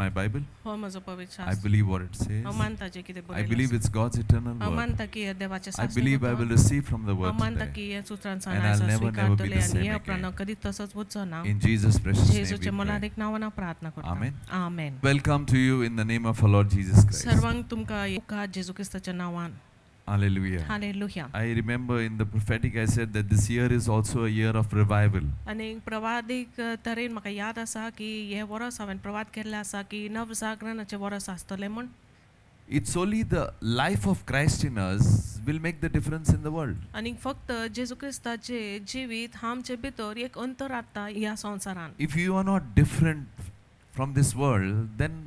my Bible. हो माझो पवित्र I शास्त्र believe what it says. हांव मानता जे कितें I बरयलें believe it's God's eternal हांव word. मानता की हे देवाचें I शास्त्र believe I will receive from the हांव word मानता today. की हे सुत्रांचो And आयज I'll never be स्वीकारतले the आनी same हे again. उपरांत कधी तसोच वचचो ना In Jesus' precious name we जेजूचे pray. मोलादीक नांवान प्रार्थना करता Amen. Amen Welcome to you in the name of our Lord Jesus Christ. सर्वांक तुमकां येवकार जेजू क्रिस्ताच्या नांवान Hallelujah. Hallelujah I remember in the prophetic I said that this year is also a year of revival. आनी प्रवादीक तरेन म्हाका याद आसा की हे वर्स हांवें प्रवाद केल्लें आसा की नवजागरणाचें वर्स आसतलें म्हूण It's only the life of Christ in us will make the difference in the world. आनी फक्त जेजू क्रिस्ताचे जिवीत आमचे भितर एक अंतर हाडटा ह्या संवसारान If you are not different from this world, then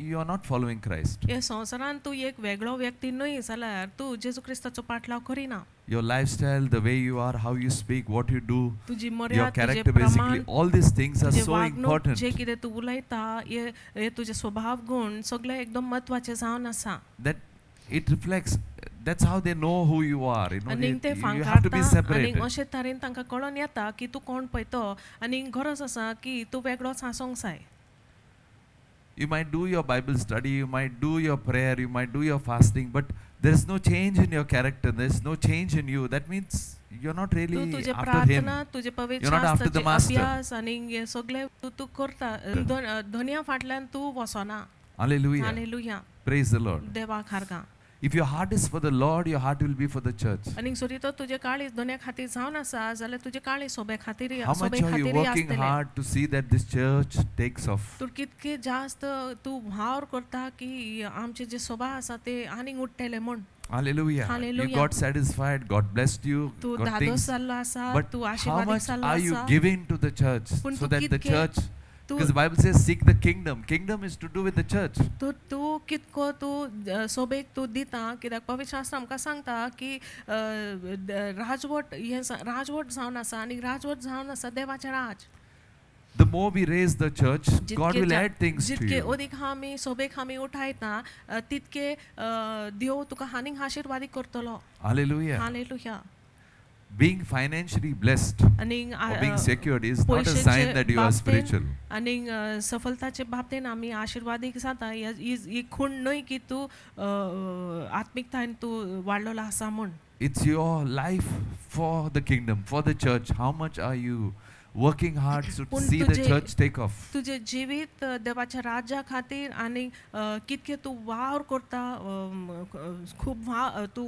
you are not following Christ. हे संवसारान तूं एक वेगळो व्यक्ती न्हय जाल्यार तूं जेजू क्रिस्ताचो पाटलाव Kareena Your lifestyle, the way you are, how you speak, what you do, तुजी your मर्याद तुजे character, basically, प्रमाण all these things are तुजे so वागणूक important. जे कितें तूं उलयता हे तुजे स्वभाव गुण सगळे एकदम महत्वाचे जावन आसा That it reflects. That's how they know who you are. You know, आनी ते you have to be फांकारता आनी separated. अशे तरेन तांकां कळोन येता की तूं कोण पळय तो आनी गरज आसा की तूं वेगळोच आसूंक जाय You might do your Bible study, you might do your prayer, you might do your fasting, but there is no change in your character. There is no change in you. That means you're not तूं really तुजे after Him. प्रार्थना तुजे पवित्र You're not after the शास्त्राचे master. अभ्यास आनी हे सगळे तूं करता धन्या फाटल्यान तूं वचना Hallelujah. Hallelujah Praise the Lord. देवाक हारगा If your heart is for the Lord, your heart will be for the church. आनी जरी तो तुजे काळी दोन्या खातीर जावन आसा जाल्यार तुजे काळी सोबे खातीर How much are you working hard to see that this church takes off? तूं कितके जास्त तूं भावर करता की आमचे जे सभा आसा ते आनीक उठ्ठेले म्हूण Hallelujah. You Hallelujah. got satisfied, God blessed you, तूं got दादोस things. जाल्लो आसा But तूं how आशिर्वादीक much जाल्लो are you आसा giving to the church पूण so तूं that the कितके- church, तूं because the Bible says seek the kingdom. Kingdom is to do with the church. तूं कितको तूं सोबेक तूं दिता कित्याक पवित्र शास्त्र आमकां सांगता की राजवट हे राजवट जावन आसा आनी राजवट जावन आसा देवाचें राज The more we raise the church, God will add things to जितके you. अदीक आमी सोबेक आमी उठायता तितके देव तुका आनीक आशिर्वादीक करतलो Hallelujah. Hallelujah Being financially blessed आनी or being secured is not a sign that you are spiritual. आनी सफलताचे बाबतीन आमी आशिर्वादीक जाता ही खूण न्हय की तूं आत्मिकतायेन तूं वाडलेलो आसा म्हूण It's your life for the kingdom, for the church. How much are you working hard to पूण see the तुजे- church take off? तुजे जिवीत देवाच्या राज्या खातीर आनी कितके तूं वावर करता खूब तूं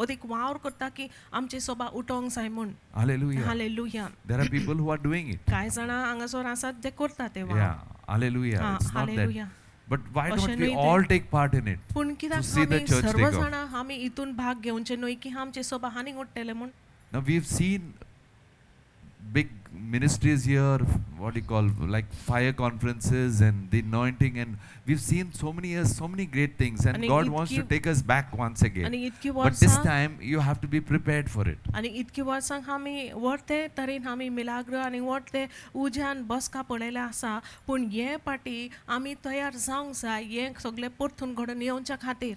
अदीक वावर करता की आमची सभा उठोवंक जाय म्हूण Hallelujah. Hallelujah There are people who are doing it. कांय जाणां हांगासर आसात जे करता ते Yeah. Hallelujah. It's not that. Hallelujah But why अशें don't we न्हय all तें. take part in it? पूण To कित्याक see the आमी church सर्व take off. जाणां आमी हितून भाग घेवचे न्हय की आमची सभा आनीक उठ्ठेले म्हूण Now we've seen big ministries here, what do you call, like fire conferences and the anointing, and we've seen so many years, so many great things, and आणि God wants to इतकी- take us back once again. आनी इतकी But this वर्सां time you have to be prepared for it. आनी इतकी वर्सां आमी व्हडते तरेन आमी मिलाग्र आनी व्हडते उज्यान बसका पळयले आसा पूण हे पाटी आमी तयार जावंक जाय हे सगळे परतून घडोवन येवच्या खातीर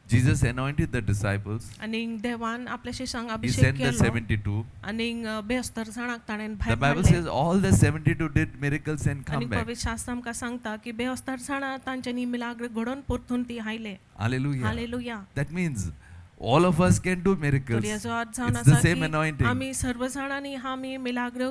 Jesus anointed the disciples. आनी देवान आपल्या शिष्यांक He अभिषेक sent the केलो 72. आनी 72 जाणांक ताणें The भायर Bible काडले says all the 72 did miracles and आनी come back. पवित्र शास्त्र आमकां सांगता की 72 जाणां तांच्यांनी मिलाग्र घडोवन परतून ती आयले Hallelujah. Hallelujah That means all of us can do miracles. तर याचो अर्थ जावन It's the आसा same की anointing. आमी सर्व जाणांनी आमी मिलाग्र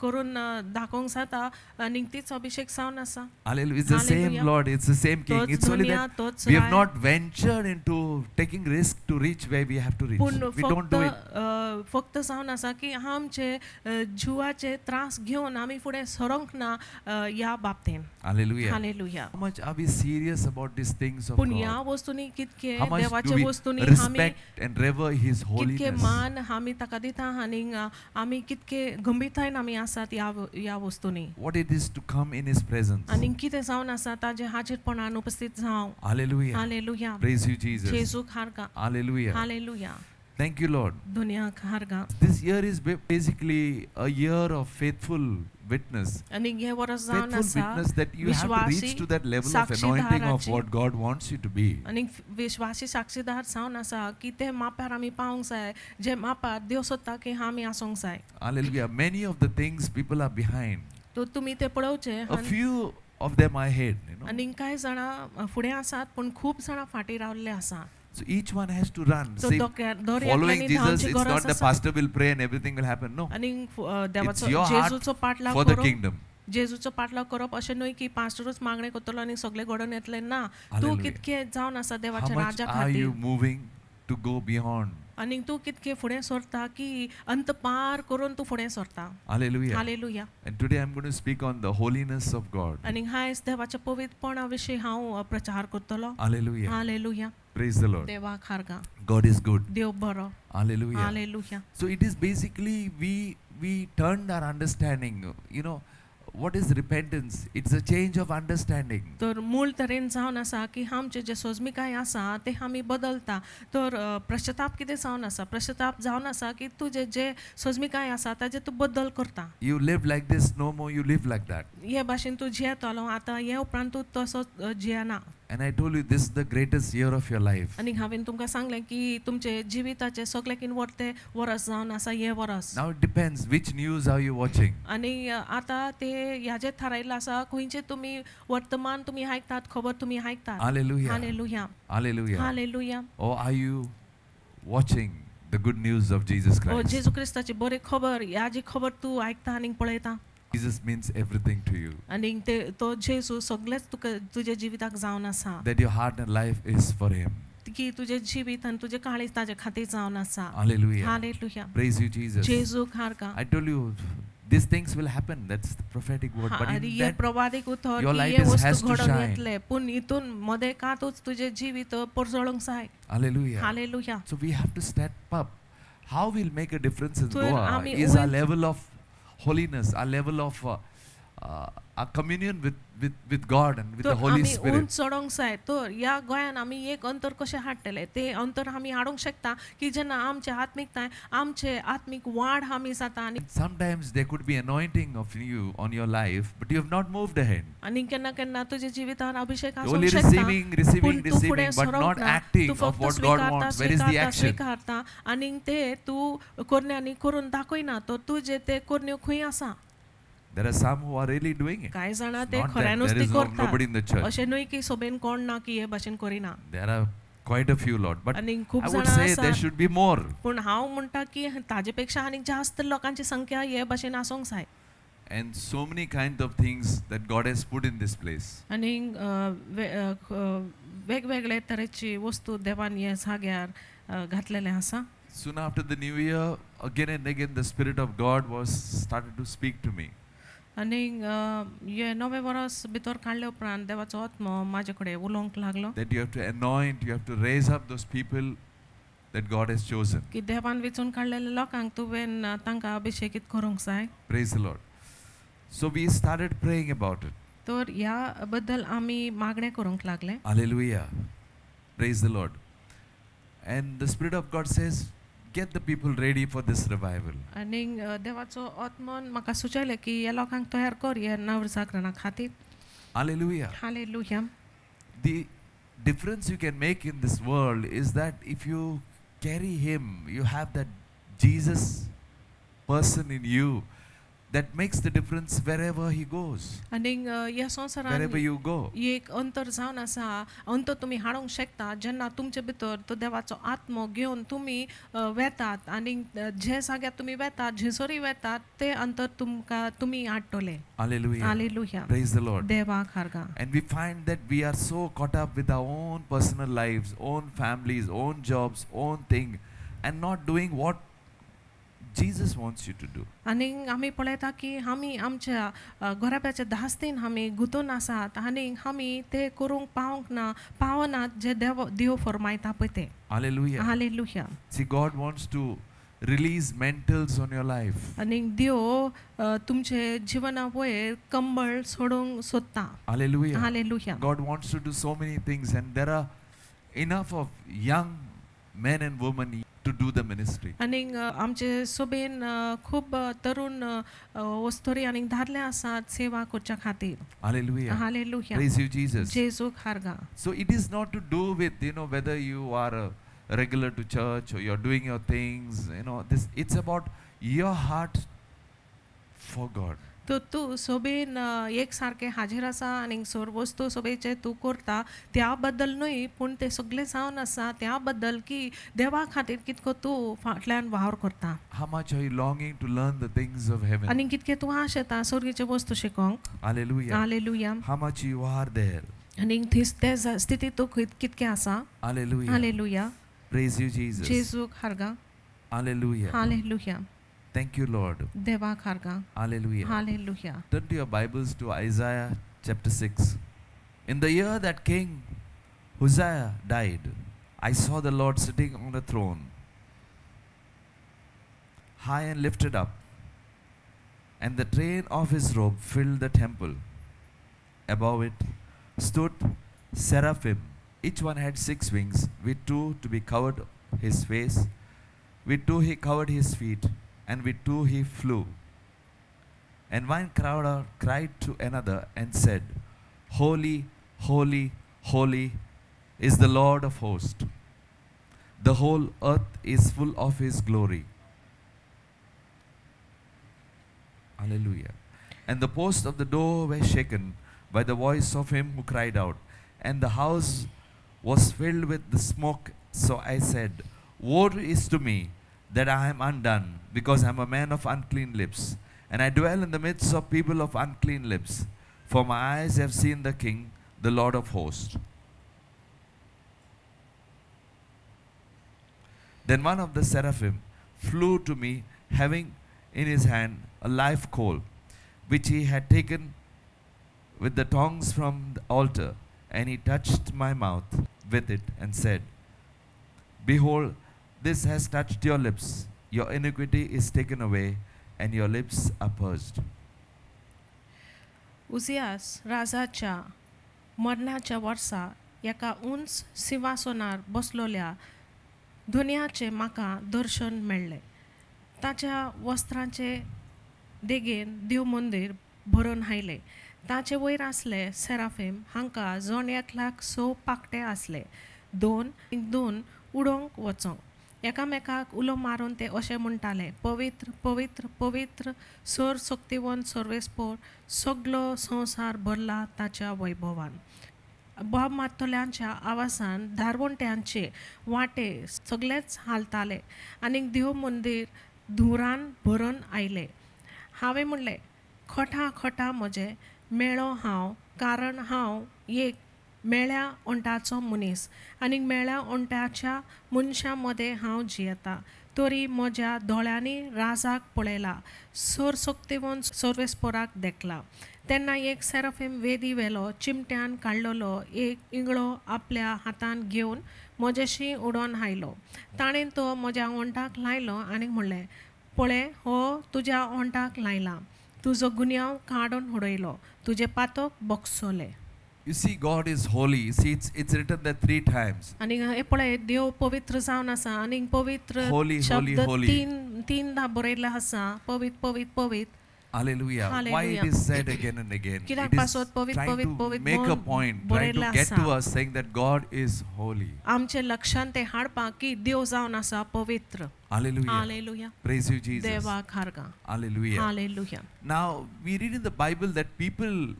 करून दाखोवंक जाता आनी तीच अभिषेक जावन आसा Hallelujah. It's the same Hallelujah. Lord. It's the same King. तोच It's only दुनिया that तोच we have Rai not ventured into taking risk to reach where we have to reach. पूण We don't do it. फक्त जावन आसा की आमचे जिवाचे त्रास घेवन आमी फुडें सरोंक ना ह्या बाबतीन Hallelujah. Hallelujah How much are we serious about these things of पूण ह्या God? वस्तूंनी कितके How much do देवाच्या we वस्तूंनी आमी respect and revere His कितके holiness? मान आमी ताका दिता आनी आमी कितके गंभीरतायेन आमी आसात ह्या वस्तूंनी What it is to come in His presence. आनी कितें जावन आसा ताजे हाजीरपणान उपस्थित जावं Hallelujah. Hallelujah Praise you, Jesus. जेजूक हारगा Hallelujah. Hallelujah Thank you, Lord. दुनियाक हारगा This year is basically a year of faithful witness. आनी हे वर्स जावन Faithful आसा witness that you have to reach to that level of anointing of what God wants you to be. आनी विश्वासी साक्षीदार जावन आसा की ते मापार आमी पावंक जाय जे मापार देव सोदता की आमी आसूंक जाय Hallelujah. Many of the things people are behind. तो तुमी ते पळोवचे A few of them are ahead, you know. आणि कांय जाणां फुडें आसात पूण खूब जाणां फाटीं रावल्ले आसा. So each one has to run. So See, दर following एकल्यानी Jesus, धांवची it's not गरज the आसा. pastor will pray and everything will happen. No, आणि it's देवाचो your heart जेजूचो पाटलाव for the करप kingdom. जेजूचो पाटलाव करप अशें न्हय की पास्टरूच मागणें करतलो आनी सगळें घडोवन येतलें ना. तूं Hallelujah. कितकें जावन आसा How देवाच्या much राजा are you खातीर moving to go beyond? आनी तूं कितकें फुडें सरता की अंत पार करून तूं फुडें सरता. Hallelujah. Hallelujah. And today I'm going to speak on the holiness of God. आनी आयज देवाच्या पवित्रपणा विशीं हांव प्रचार करतलो. Hallelujah. Hallelujah. Praise the Lord. देवाक हारगा. God is good. देव बरो. Hallelujah. Hallelujah. So it is basically we turned our understanding. You know, what is repentance? It's a change of understanding. तर मूळ तरेन जावन आसा की आमचे जे सोजमीकाय आसा ते आमी बदलता. तर पश्चाताप कितें जावन आसा? पश्चाताप जावन आसा की तुजे जे सोजमीकाय आसा ताजे तूं बदल करता. You live like this, no more you live like that. हे भाशेन तूं जियेतलो आतां हे उपरांत तूं तसो जियेना. And I told you this is the greatest year of your life. आनी हांवें तुमकां सांगलें की तुमचे जिविताचे सगळ्याकीन व्हडलें वर्स जावन आसा हें वर्स. Now it depends which news are you watching. आनी आतां ते ह्याचेर थारायल्लें आसा खंयचे तुमी वर्तमान तुमी आयकतात खबर तुमी आयकतात. Hallelujah. Hallelujah. Hallelujah. Hallelujah. Or are you watching the good news of Jesus O Christ? जेजू क्रिस्ताची बरी खबर ह्याची खबर तूं आयकता आनी पळयता. Jesus means everything to you. आनी ते तो जेजू सगळेंच तुका तुज्या जिविताक जावन आसा. That your heart and life is for Him. की तुजें जिवीत आनी तुजें काळीज ताजे खातीर जावन आसा. Hallelujah. Hallelujah. Praise you, Jesus. जेजूक हारगा. I told you these things will happen. That's the prophetic word. But आनी in हे that, प्रवादीक उतर your की light हे has वस्तू to घडोवन shine. येतले पूण हितून मदें कांतूच तुजें जिवीत परजळोंक जाय. hallelujah. Hallelujah. So we have to step up. How we'll make a difference in So Goa आमी is our उंच- level of holiness, our level of our communion with God and with the तर Holy आमी Spirit. उंच चडोंक जाय. तर ह्या गोंयान आमी एक अंतर कशें हाडटले ते अंतर आमी हाडूंक शकता की जेन्ना आमचे आत्मीकताय आमचे आत्मीक वाड आमी जाता आनी Sometimes there could be anointing of you on your life, but you have not moved ahead. आनी केन्ना केन्ना तुजे जिवितान अभिषेक You're आसूंक only शकता receiving, पूण तूं फुडें but सरोंक not ना. acting तूं of फक्त what God स्विकारता wants. Where is the स्विकारता action? स्विकारता आनी ते तूं करण्यांनी करून दाखयना तर तुजे ते करण्यो खंय आसा. There are some who are really doing it. कांय जाणां It's ते not that खऱ्यानूच there ती is nobody in the करतात. church. अशें न्हय की सोबेन कोण ना की हे भाशेन Kareena. There are quite a few, Lord. But आनी खूब I would जाणां say there आसात. should be more. पूण हांव म्हणटा की ताजे पेक्षा आनीक जास्त लोकांची संख्या हे भाशेन आसूंक जाय. And so many kinds of things that God has put in this place. आनी वेगवेगळे तरेची वस्तू देवान हे जाग्यार घातलेले आसा. Soon after the new year, again and again, the Spirit of God was started to speak to me. आनी हे नवे वर्स भितर काडले उपरांत देवाचो आत्मो म्हाजे कडेन उलोवंक लागलो That you have to anoint, you have to raise up those people that God has chosen. की देवान वेचून काडलेल्या लोकांक तुवें तांकां अभिषेकीत करूंक जाय. Praise the Lord. So we started praying about it. तर ह्या बद्दल आमी मागणें करूंक लागले. Hallelujah. Praise the Lord. And the Spirit of God says, get the people ready for this revival. आनी देवाचो आत्मन म्हाका सुचयलें की ह्या लोकांक तयार कर ह्या नवजागरणा खातीर. Hallelujah. Hallelujah. The difference you can make in this world is that if you carry Him, you have that Jesus person in you that makes the difference wherever He goes, आनी ह्या संवसारान wherever you go. एक अंतर जावन आसा. अंतर तुमी हाडूंक शकता जेन्ना तुमचे भितर तो देवाचो आत्मो घेवन तुमी वेतात आनी जे जाग्यार तुमी वेतात झेसोरी वेतात ते अंतर तुमकां तुमी हाडटले. Hallelujah. Hallelujah. Praise the Lord. देवाक हारगा. And we find that we are so caught up with our own personal lives, own families, own jobs, own thing, and not doing what Jesus wants you to do. आनी आमी पळयता की आमी आमच्या घराब्याच्या धास्तीन आमी गुंतून आसात आनी आमी ते करूंक पावनात जे देव फरमायता पळय ते. Hallelujah. Hallelujah. See, God wants to release mantles on your life. आनी देव तुमचे जिवना वयर कंबळ सोडूंक सोदता. Hallelujah. Hallelujah. God wants to do so many things, and there are enough of young men and women to do the ministry. आनी आमचे सोबेन खूब तरुण वस्तुरी आनी दादले आसात सेवा करच्या खातीर. Hallelujah. Hallelujah. Praise you, Jesus. जेजूक हारगा. So it is not to do with, whether you are a regular to church or you're doing your things, it's about your heart for God. तो तूं सोबीन एक सारकें हाजीर आसा आनी सोर वस्तू सोबेचे तूं करता त्या बद्दल न्हय पूण तें सगळें जावन आसा त्या बद्दल की देवा खातीर कितको तूं फाटल्यान वावर करता How much are you longing to learn the things of heaven? आनी कितके तूं आश येता स्वर्गीचे वस्तू शिकोंक Hallelujah. Hallelujah How much you are there. आनी ते स्थितीत तूं कितके आसा Hallelujah. Hallelujah Praise you, Jesus. जेजूक हारगा Hallelujah. Hallelujah Thank you, Lord. देवाक हारगा Hallelujah. Hallelujah Turn to your Bibles to Isaiah chapter 6. In the year that King Uzziah died, I saw the Lord sitting on a throne, high and lifted up, and the train of his robe filled the temple. Above it stood seraphim. Each one had 6 wings. With 2 to be covered his face, with 2 he covered his feet, and with 2 he flew. And one crowd cried to another and said, Holy, holy, holy is the Lord of hosts. The whole earth is full of his glory. Hallelujah. And the posts of the door were shaken by the voice of him who cried out, and the house was filled with the smoke. So I said, Woe is to me that I am undone, because I am a man of unclean lips, and I dwell in the midst of people of unclean lips. For my eyes have seen the King, the Lord of hosts. Then one of the seraphim flew to me, having in his hand a live coal, which he had taken with the tongs from the altar, and he touched my mouth with it and said, Behold, this has touched your lips. Your iniquity is taken away, and your lips are purged. उजियास राजाच्या मरणाच्या वर्सा एका उंच सिंहासनार बसलोल्या दुनियाचे म्हाका दर्शन मेळ्ळें ताच्या वस्त्रांचे Degen देव मंदीर भरून आयलें ताचे वयर आसले सेराफीम हांकां जण 1,00,000 पाकटे आसले दोन उडोवंक वचोंक एकामेकाक उलो मारून ते अशें म्हणटाले पवित्र पवित्र पवित्र सर शक्तिवंत सर्वेस्पर सगळो संवसार भरला ताच्या वैभवान बाब मातोल्यांच्या आवाजान धारवंट्यांचे वाटे सगळेच हालताले आनी देव मंदीर धुरान भरून आयले हांवें म्हणलें खोटा खोटा म्हजे मेळो हांव कारण हांव एक मेळ्या ओंटाचो मनीस आनी मेळ्या ओंटाच्या मनशा मदें हांव जियेता तरी म्हज्या दोळ्यांनी राजाक पळयला सर शक्तिवंत सर्वेस्पराक देखला तेन्ना एक सेराफीम वेदी वेलो चिमट्यान काडलेलो एक इंगळो आपल्या हातान घेवन म्हजेशी उडोवन आयलो ताणें तो म्हज्या ओंटाक लायलो आनी म्हणलें पळय हो तुज्या ओंटाक लायला तुजो गुन्यांव काडून उडयलो तुजे पातोक बोगसोले You see, God is holy. You see, it's written there 3 times. आनी हे पळय देव पवित्र जावन आसा आनी पवित्र Holy, शब्द holy, holy. तीनदा बरयल्ले आसा पवित्र पवित्र पवित्र Hallelujah. Why Hallelujah. it is said again and again? कित्याक It is पासत पवित्र trying पवित्र to पवित्र make a म्हणून point, trying बरयल्लें to get आसा. to us saying that God is holy. आमचे लक्षांत ते हाडपाक की देव जावन आसा पवित्र Hallelujah. Hallelujah Praise you, Jesus. देवाक हारगा Hallelujah. Hallelujah Now, we read in the Bible that people,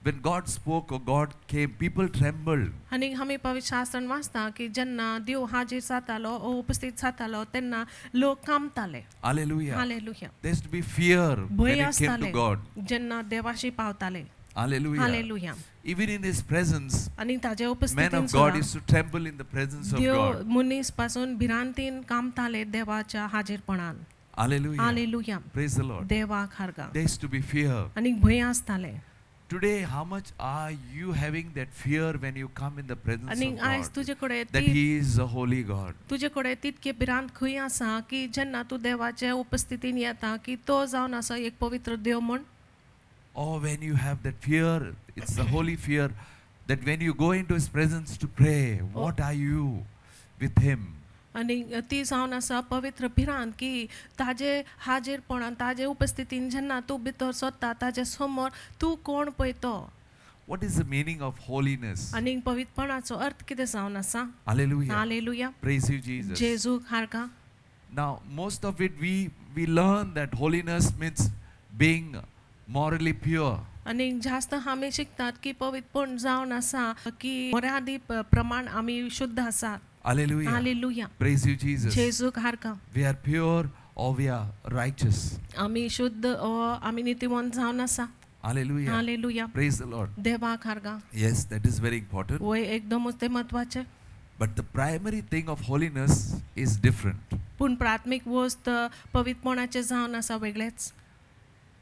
when God spoke or God came, people trembled. आनी आमी पवित्र शास्त्रान वाचता की जेन्ना देव हाजीर जातालो ओ उपस्थित जातालो तेन्ना लोक कामताले Hallelujah. Hallelujah There used to be fear when भंय it came to आसताले God. जेन्ना देवाशी पावताले Hallelujah. Hallelujah Even in His presence, आनी ताजे men उपस्थितीन of God सुद्दां used to tremble in the presence of Dev God. मनीस पासून भिरांतीन कामताले देवाच्या हाजीरपणान Hallelujah. Hallelujah Praise the Lord. देवाक हारगा There used to be fear. आनी भंय आसताले Today, how much are you having that fear when you come in the presence आनी of आयज God? तुजे कडेन That He is a holy God. तुजे कडेन तितके भिरांत खंय आसा की जेन्ना तूं देवाच्या उपस्थितीन येता की तो जावन आसा एक पवित्र देव म्हण Or when you have that fear, it's the holy fear that when you go into His presence to pray, what are you with Him? आनी ती जावन आसा पवित्र भिरांत की ताजे हाजीरपणान ताजे उपस्थितीन जेन्ना तूं भितर सरता ताजे समोर तूं कोण पळय तो What is the meaning of holiness? आनी पवित्रपणाचो अर्थ कितें जावन आसा Hallelujah. Hallelujah Praise you, Jesus. जेजूक हारका Now, most of it we learn that holiness means being morally pure. आणि जास्त आम्ही शिकतात की पवित्रपण जावन आसा की मर्यादी प्रमाण आम्ही शुद्ध आसात. Hallelujah. Hallelujah. Praise you, Jesus. जेजूक हारका. We are pure or we are righteous. आम्ही शुद्ध आम्ही नीतिवंत जावन आसा. Hallelujah. Hallelujah. Praise the Lord. देवाक हारका. Yes, that is very important. वय एकदमच ते महत्वाचे. But the primary thing of holiness is different. पूण प्राथमिक वस्त पवित्रपणाचे जावन आसा वेगळेच.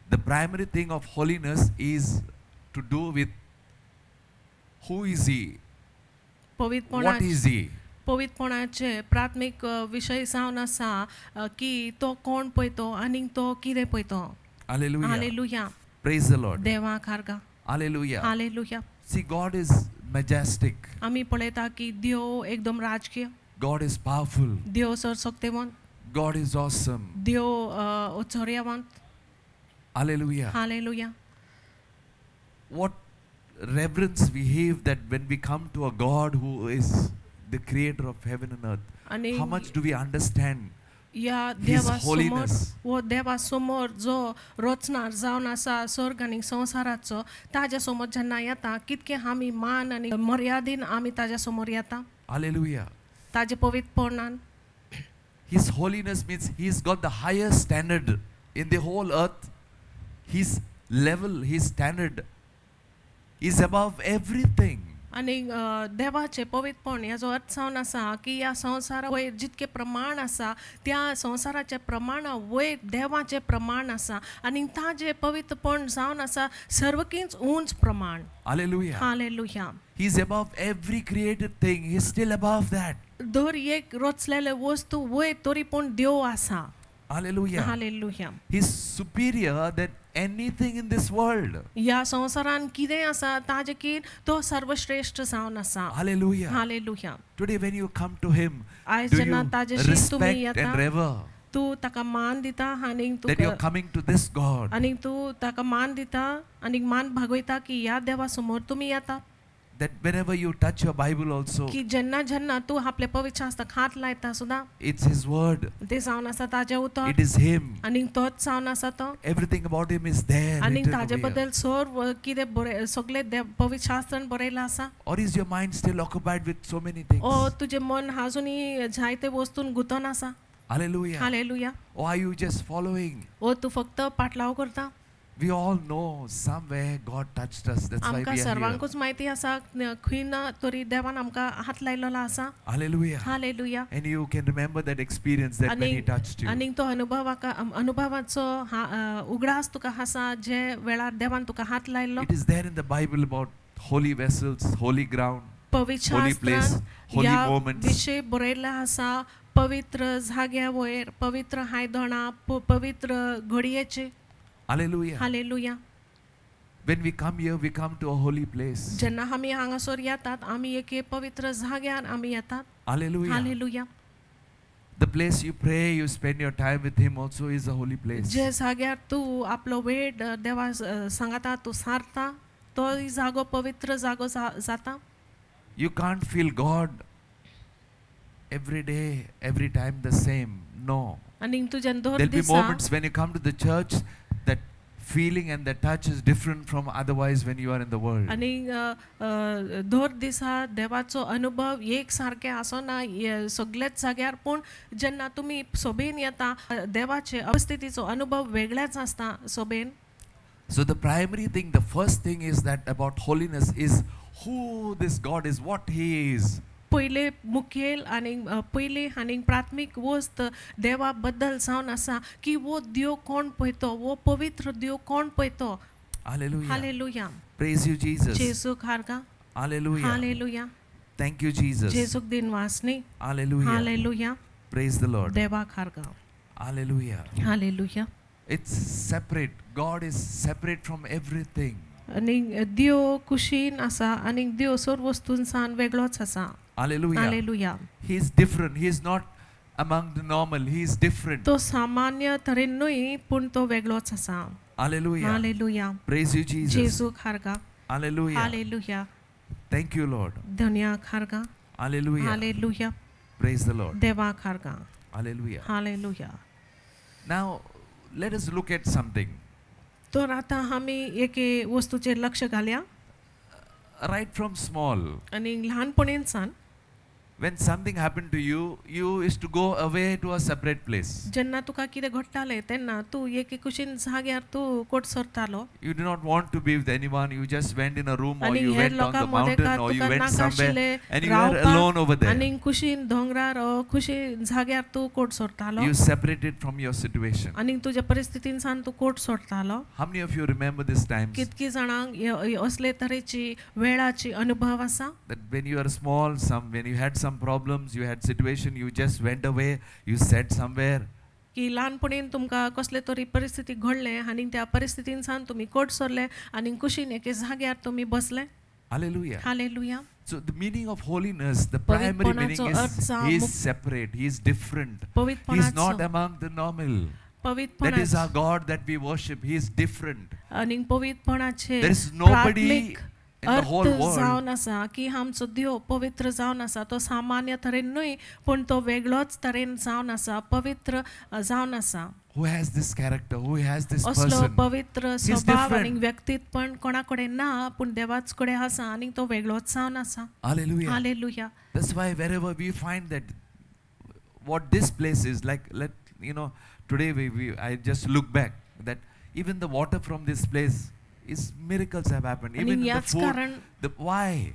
The primary thing of holiness is to do with who is he, what is he. पवित्रपणाचे प्राथमिक विषय जावन आसा की तो कोण पळयतो आनी तो कितें पळयतो. Hallelujah. Hallelujah. Praise the Lord. देवाक हारका. Hallelujah. Hallelujah. See, God is majestic. आम्ही पळयता की देव एकदम राजकीय. God is powerful. Dev सर्वशक्तिमंत. God is awesome. Dev औश्चर्यवंत. Hallelujah. Hallelujah. What reverence we have that when we come to a God who is the creator of heaven and earth, आणि how much do we understand या His देवा समोर holiness? व देवा समोर जो रचणार जावन आसा स्वर्ग आनी संवसाराचो ताज्या समोर जेन्ना येता कितके आमी मान आनी मर्यादेन आमी ताज्या समोर येता. Hallelujah. ताजे पवित्रपणान. His holiness means He's got the highest standard in the whole earth. His level, His standard is above everything. आणि देवाचे पवित्रपण याचो अर्थ जावन आसा की ह्या संवसारा वयर जितके प्रमाण आसा त्या संवसाराचे प्रमाणा वयर देवाचे प्रमाण आसा आनी ताजे पवित्रपण जावन आसा सर्वकींच उंच प्रमाण. Hallelujah. Hallelujah. He's above every created thing. He's still above that. दर एक रचलेले वस्तू वयर तरी पूण देव आसा. Hallelujah. Hallelujah. He's superior than anything in this world. या संवसारान कितें आसा ताजे की तो सर्वश्रेष्ठ जावन आसा. Hallelujah. Hallelujah. Today when you come to Him, आयज do जेन्ना you ताजेशी तुमी respect येता and revere तू ताका मान दिता आनी that you're Tu coming to this God? आनी तू ताका मान दिता आनी मान भागयता की ह्या देवा समोर तुमी येता. That whenever you touch your Bible also, की जेन्ना जेन्ना तू आपले पवित्र शास्त्राक हात लायता सुद्दां it's His word. ते जावन आसा ताजे उतर It is Him. आनी तोच जावन आसा तो Everything about Him is there. आनी written ताजे over here. बद्दल सर्व कितें बरें सगळे पवित्र शास्त्रान बरयलां आसा. Or is your mind still occupied with so many things? ओ तुजें मन आजुनूय जायते वस्तून गुंतोन आसा. Hallelujah. Hallelujah. Or are you just following? ओ तू फक्त पाटलाव करता. We all know somewhere God touched us. That's why आमकां we are here. सर्वांकूच माहिती आसा खंय ना तरी देवान आमकां हात लायलेलो आसा. Hallelujah. Hallelujah. And you can remember that experience that when He touched you. आनी तो अनुभवाचो उगडास तुका आसा जे वेळार देवान तुका हात लायलो. It is there in the Bible about holy vessels, holy ground, पवित्र holy place, शास्त्रान holy ह्या moments. विशय बरयल्ले आसा पवित्र जाग्या वयर पवित्र आयदनां पवित्र घडयेचे. Hallelujah. Hallelujah. When we come here, we come to a holy place. जेन्ना आमी हांगासर येतात आमी एके पवित्र जाग्यार आमी येतात. Hallelujah. Hallelujah. The place you pray, you spend your time with Him also is a holy place. जे जाग्यार तू आपलो वेळ देवा सांगाता तू सारता तो जागो पवित्र जागो जाता. You can't feel God every day, every time the same. No. आनी तुजें दर There'll be दिसा moments when you come to the church that feeling and the touch is different from otherwise when you are in the world. आनी दर दिसा देवाचो अनुभव एक सारके आसना सगळेच जाग्यार पूण जेन्ना तुमी सोबेन येता देवाचे उपस्थितीचो अनुभव वेगळेच आसता सोबेन. So the primary thing, the first thing is that about holiness is who this God is, what He is. पहिले मुखेल आनी पयली आनी प्राथमीक वस्त देवा बद्दल जावन आसा की वो देव कोण पळयतो वो पवित्र देव कोण पळयतो. Hallelujah. Hallelujah. Praise you, Jesus. जेजूक हारका. Hallelujah. Hallelujah. Thank you, Jesus. जेजूक दिन वासनी. Hallelujah. Hallelujah. Praise the Lord. देवाक हारका. Hallelujah. Hallelujah. It's separate. God is separate from everything. आनी देव कुशीन आसा आनी देव सर्व वस्तून सान वेगळोच आसा. Hallelujah. Hallelujah. He is different. He is not among the normal. He is different. तो सामान्य तरेन न्हय पूण तो वेगळोच आसा. Hallelujah. Hallelujah. Praise you, Jesus. जेजूक हारका. Hallelujah. Hallelujah. Thank you, Lord. धन्याक हारका. Hallelujah. Hallelujah. Praise the Lord. देवाक हारका. Hallelujah. Hallelujah. Now, let us look at something. तर आता आम्ही एके वस्तूचेर लक्ष घालया Right from small. आणि ल्हानपणींसान When something happened to you, you used to go away to a separate place. जेन्ना तुका कितें घडटालें तेन्ना तूं एके कुशीन जाग्यार तूं कोट सरतालो You did not want to be with anyone. You just went in a room, or आनी you her went on the लोकां मदें mountain, काय or you तुका went नाका somewhere, आशिल्लें and you were alone over रावपाक there. आनी कुशीन दोंगरार खुशी जाग्यार तूं कोट सरतालो You separated from your situation. आनी तुज्या परिस्थितीन सान तूं कोट सोडतालो How many of you remember these times कितकी जाणांक असले तरेची वेळाची अनुभव आसा that when you were small, when you had some problems, you had situation, you just went away, you sat somewhere, की ल्हानपणीन तुमकां कसले तरी परिस्थिती घडले आनी त्या परिस्थितीन सान तुमी कोट सरले आनी कुशीन एके जाग्यार तुमी बसले hallelujah. Hallelujah So the meaning of holiness, the primary meaning पवित्रपणाचो अर्थ is सा he is separate, he is different, he is not पवित्रपणाचो among the normal. That पवित्रपणा is our God that we worship, he is different. आनी पवित्रपणाचे There is nobody प्राथमिक in the whole अर्थ world जावन आसा की आमचो देव पवित्र जावन आसा तो सामान्य तरेन न्हय पूण तो वेगळोच तरेन जावन आसा पवित्र जावन आसा who has this character, who has this असलो person. पवित्र He's स्वभाव आनी different. व्यक्तित्वपण कोणा कडेन ना पूण देवाच कडेन आसा आनी तो वेगळोच जावन आसा Hallelujah. Hallelujah That's why wherever we find that what this place is like, today I just look back that even the water from this place is miracles have happened. आणि Even the याच food. कारण Why?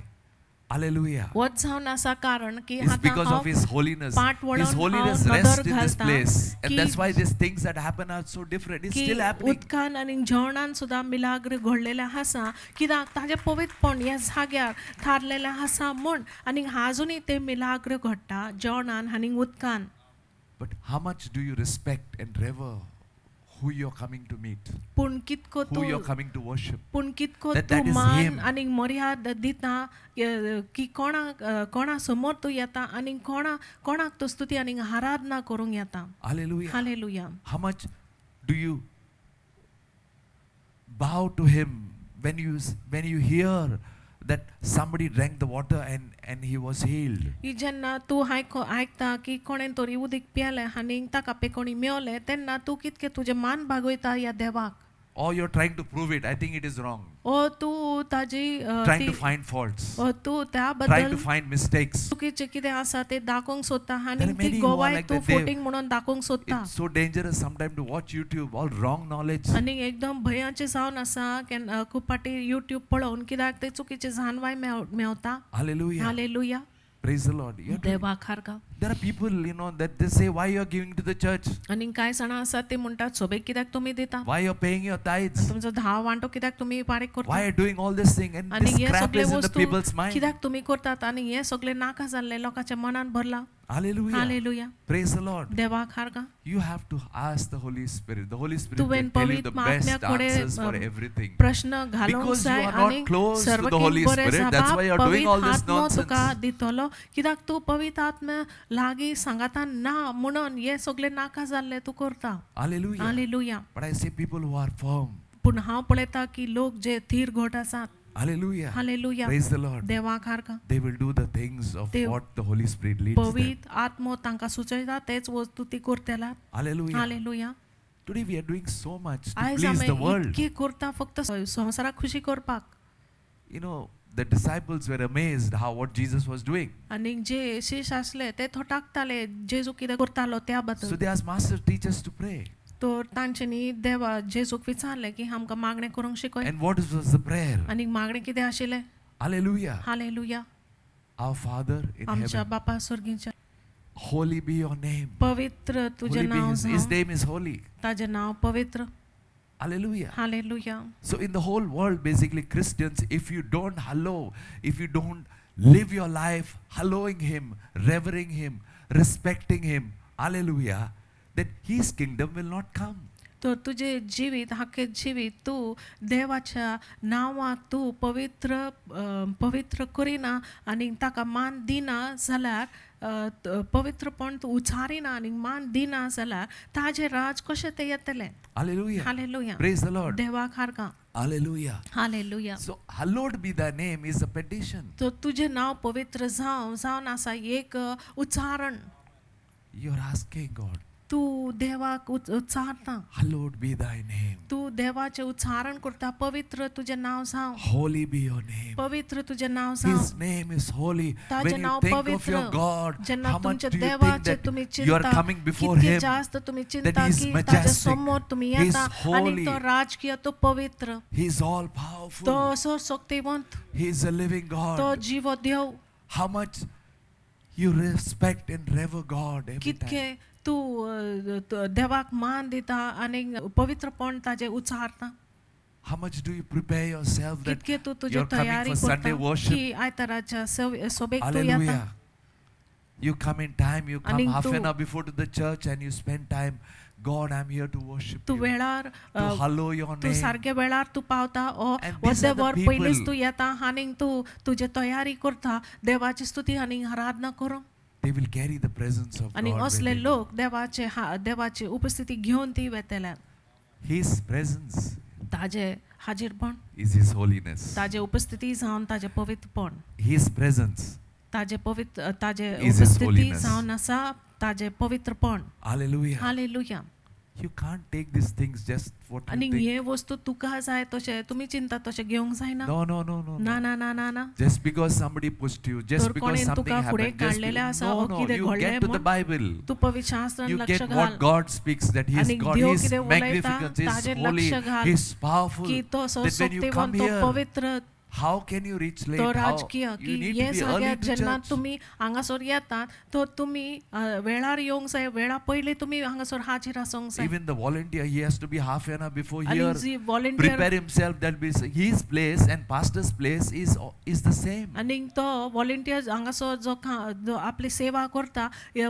Hallelujah. वच जावन आसा कारण की It's आतां because of हांव His holiness. पाट His वळोन holiness हांव rests नदर in this घालता place. And की that's why these things that happen are so different. It's की still happening. उदकान आनी जेवणान सुद्दां मिलाग्र घडलेलें आसा कित्याक ताजें पवित्रपण ह्या जाग्यार थारलेलें आसा म्हूण आनी आजुनूय तें मिलाग्र घडटा जेवणान आनी उदकान But how much do you respect and revere who you're coming to meet? पूण कितको Who तूं you're coming to worship? पूण कितको That तूं is मान him. आनी मर्याद दिता की कोणा समोर तूं येता आनी कोणाक तूं स्तुती आनी आराधना करूंक येता Hallelujah. Hallelujah How much do you bow to Him when you hear that somebody drank the water and he was healed? ही जेन्ना तूं आयकता की कोणें तरी उदीक पियेलें आनी ताका पेकोणी मेवलें तेन्ना तूं कितकें तुजें मान भागयता ह्या देवाक Or you're trying to prove it. I think it is wrong. ओ तूं ताजी Trying to find faults. ओ तूं त्या Trying to बद्दल find mistakes. चुकीचें कितें आसा तें दाखोवंक सोदता There आनी are ती many who are गोवाय like तूं that. They- फोटींग म्हणून दाखोवंक सोदता It's so dangerous sometimes to watch YouTube, all wrong knowledge. आनी एकदम भयाचें जावन आसा खूब पाटी युट्यूब पळोवन कित्याक ते चुकीचे जाणवाय Mewat Hallelujah. Hallelujah Praise the Lord. देवाक हारका There are people, that they say, why you're giving to the church? आनी कांय जाणां आसात ते म्हणटात सोबेक कित्याक तुमी दिता Why you're paying your tithes? तुमचो धा वांटो कित्याक तुमी फारीक Why करता you're doing all this thing? And आनी this हे crap सगळे is in the वस्तू people's mind. कित्याक तुमी करतात आनी हे सगळे नाका जाल्ले लोकांच्या मनान भरला Hallelujah. Hallelujah Praise the Lord. देवाक हारका You have to ask the Holy Spirit. The Holy Spirit तुवें will tell you the पवित्र आत्म्या best कडेन answers for everything. प्रश्न घालूंक Because you जाय are not आनी close to the सर्वकीन Holy बरें Spirit, that's जावपाक why you're doing all पवित्र this आत्मो तुका nonsense. दितलो कित्याक तूं पवित्र आत्म्या लागीं सांगाता ना म्हणून हे सगळे नाका जाल्ले तूं करता Hallelujah. Hallelujah But I say people who are firm. पूण हांव पळयता की लोक जे थीर घोट आसात Hallelujah. Hallelujah Praise the Lord. देवाक हारका They will do the things of They- what the Holy Spirit leads them. पवित्र आत्मो तांकां सुचयता तेच वस्तू ती करतेलात Hallelujah. Hallelujah Today we are doing so much to आयज please आमी the world. इतकी करता फक्त संवसाराक खुशी करपाक The disciples were amazed what Jesus was doing. आनी जे शिश आसले ते थोटाकताले जेजू कितें करतालो त्या So बद्दल they asked, Master, teach us to pray. तर तांच्यांनी देवा जेजूक विचारले की आमकां मागणें करूंक शिकय And what was the prayer? आनी मागणें कितें आशिल्लें Hallelujah. Hallelujah Our Father in आमच्या heaven, बापा सर्गीच्या holy be your name. पवित्र तुजें Holy be नांव his जावं name is holy. ताजें नांव पवित्र Hallelujah. Hallelujah So in the whole world, basically Christians, if you don't if you don't live your life hallowing Him, revering Him, respecting Him, hallelujah, then His kingdom will not come. तर तुजें जिवीत आख्खें जिवीत तूं देवाच्या नांवाक तूं पवित्र करिना आनी ताका मान दिना जाल्यार पवित्रपण तूं उच्चारिना आनी मान दिना जाल्यार ताजें राज कशें तें येतलें Hallelujah. Hallelujah Praise the Lord. देवाक हारका Hallelujah. Hallelujah So hallowed be thy name is a petition. तर तुजें नांव पवित्र जावन आसा एक उच्चारण You're asking God. तू देवाक उच्चारता, Hallowed be thy name. तू देवाचे उच्चारण करता, पवित्र तुझे नाव सांग, Holy be your name. पवित्र तुझे नाव सांग. His name is holy. ताजे When you now think of पवित्र. your God, जेन्ना how much तुमच्या do you think देवाचे that तुम्ही you are चिंता, coming before कितके Him? जास्त तुम्ही That चिंता He is की ताच्या majestic. समोर तुम्ही He is येता holy. आणि तो राजकीय, तो पवित्र, He is all तो powerful. सर्वशक्तिवंत, He is a living तो God. जीव देव. How much you respect and revere God every कितके time. तू देवाक मान दिता आणि पवित्रपण ताजे उच्चारता. How much do you prepare yourself that कितके तू तुझे you're coming तयारी for Sunday करता worship? की आयताराच्या सोबेक तू येता. Hallelujah. You come in time, you come आणि half Tu- an hour before to the church and you spend time. God, I'm here to worship Tu you. वेळार To hallow your Tu name. सारक्या वेळार तू पावता And these are the वर people- पयलीच तू येता आणि तू तुझे तयारी करता देवाची स्तुती आणि आराधना करू. They will carry the presence of आणि God. where असले they go. लोक देवाची उपस्थिती घेऊन ती वेतल्या. His presence ताजे हाजीरपण, is His holiness. ताजे उपस्थिती जावन ताजे पवित्रपण, His presence. ताजे Is His उपस्थिती holiness. जावन आसा ताजे पवित्रपण. Hallelujah. Hallelujah. You can't take these things just what आणि you think. हे वस्तू तुका जाय तशे तुम्ही चिंता तशे घेवंक जायना. No, no, no, no. ना no. ना ना ना ना. Just because somebody pushed you, just तर because कोणेन something तुका फुडे happened, just काडलेले आसा, no, ओ no. कितें You घडलें get to the म्हण. Bible. तू पवित्र शास्त्रान You लक्ष get घाल what God speaks, that He is आणि God, देव He is कितें उलयता, magnificent, He is ताजेर holy, लक्ष घाल. He is powerful. की तो That when you come शक्तिवंत, तो here, पवित्र, how can you reach late? तो How? राजकीय You की need हे to be early सगळ्यात to जेन्ना church. तुम्ही हांगासर येतात तो तुम्ही वेळार येवंक जाय, वेळा पयलीं तुम्ही हांगासर हाजीर आसोंक जाय. Even the volunteer, he has to be half an hour before आणि here. G volunteer Prepare himself that his place and pastor's place is the same. आणि तो व्हॉलंटियर हांगासर जो आपली सेवा करता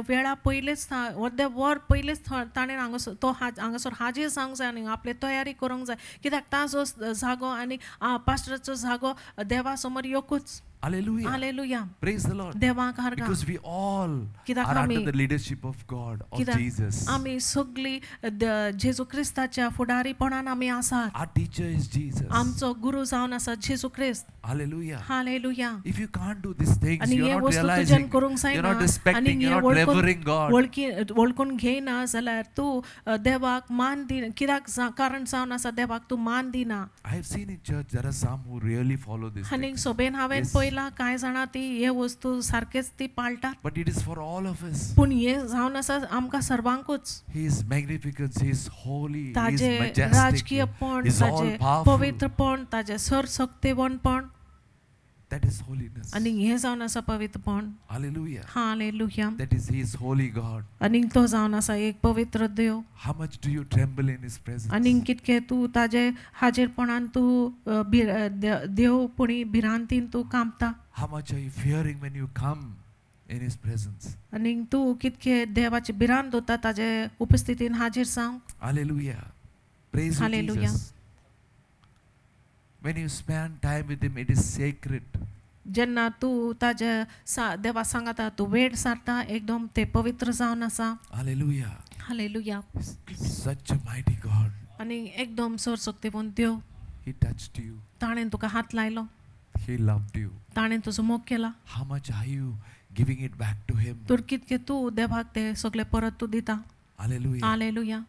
वेळा पयलेच अर्दे वर पयलेच ताणें हांगासर तो हांगासर हाजीर जावंक जाय आनी आपली तयारी करूंक जाय. कित्याक ताजो जागो आनी पास्टराचो जागो देवा समोर येवकूच. Hallelujah. Hallelujah. Praise the Lord. देवाक हारगा. Because we all कित्याक are under आमी- the leadership of God, of कित्याक Jesus. आमी सगळी जेजू क्रिस्ताच्या फुडारीपणान आमी आसात. Our teacher is Jesus. आमचो गुरू जावन आसा जेजू क्रिस्त. Hallelujah. Hallelujah. If you can't do these things, आणि you're हे not वस्तू तुज्यान realizing, करूंक you're जायना not respecting, you're not revering God. वळखून घेयना जाल्यार तू देवाक मान दिना. कित्याक कारण जावन आसा देवाक तू मान दिना. I have seen in church there are some who really follow this. आनी सोबेन हांवें Yes. पयला कांय जाणां ती हे वस्तू सारकेच ती पाळटात. But it is for all of us. पूण हे जावन आसा आमकां सर्वांकूच. He is magnificent, He is holy, He is ताजे majestic, राजकीयपण, He is all ताजे powerful. पवित्रपण, ताजे सर्वशक्तिवंतपण That is holiness. आनी हे जावन आसा पवित्रपण. Hallelujah. Hallelujah. That is He is holy God. आनी तो जावन आसा एक पवित्र देव. How much do you tremble in His presence? आनी कितके तू ताजे हाजीरपणान तू देवपणी भिरांतीन तू कामता. How much are you fearing when you come in His presence? आनी तू कितके देवाचे भिरांत दोता ताजे उपस्थितीन हाजीर जावंक. Hallelujah. Praise you, Hallelujah. Jesus. When you spend time with Him, it is sacred. जेन्ना तू ताजे देवा सांगाता तू वेळ सारता एकदम ते पवित्र जावन आसा. Hallelujah. Hallelujah. Such a mighty God. आनी एकदम सर्वशक्तिवंत देव. He touched you. ताणें तुका हात लायलो. He loved you. ताणें तुजो मोग केला. How much are you giving it back to Him? तर कितके तू देवाक ते सगळे परत तू दिता. Hallelujah. Hallelujah.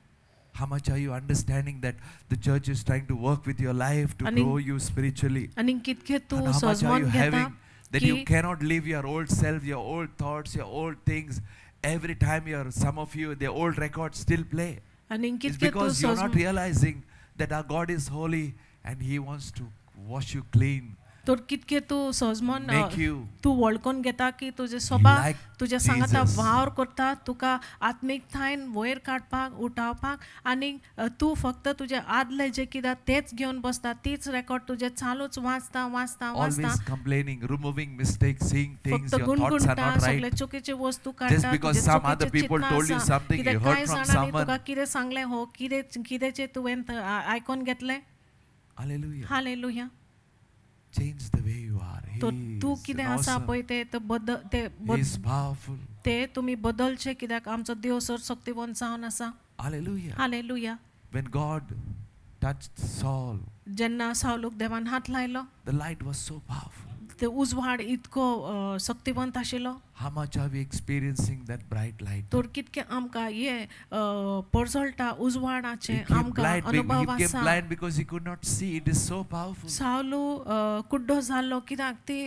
How much are you understanding that the church is trying to work with your life to आणि- grow you spiritually? आनी कितके तू And how much are सजमोन you घेता having that की you cannot live your old self, your old thoughts, your old things. Every time some of you, the old records still play. आनी It's कितके तू because you're not सजमोन realizing that our God is holy and He wants to wash you clean, तर कितके तू सजमोन make you तू वळखून घेता की तुजे स्वभाव like तुजे सांगाता Jesus. वावर करता तुका आत्मिकतायेन वयर काडपाक उठावपाक आनी तू फक्त तुजे आदले जे कितें तेच घेवन बसता तीच रेकॉर्ड तुजे चालूच वाचता वाचता वाचता always complaining, removing mistakes, seeing things, फक्त your thoughts are गुणगुणटा not सगळे right. चुकीचे वस्तू Just काडटा because तुजे some other चुकीचे people चिंतनां told you आसा. something, कितें you heard कांय from जाणांनी someone. तुका कितें सांगलें हो कितेंचे तुवें आयकोन घेतलें. Hallelujah. Hallelujah. Change the way you are. He तो तू is कितें an आसा awesome. पळय He is powerful. ते तुमी बदलचे कित्याक आमचो देव सर्वशक्तिवंत जावन आसा. Hallelujah. Hallelujah. When God touched Saul, जेन्ना सावलूक देवान हात लायलो the light was so powerful. ते उजवाड इतको शक्तिवंत आशिल्लो. How much are we experiencing that bright light? तर कितके आमकां हे पोरजोळटा उजवाडाचे He became आमकां blind, अनुभव he became आसा. blind because he could not see. It is so powerful. सावलू कुड्डो जाल्लो कित्याक ती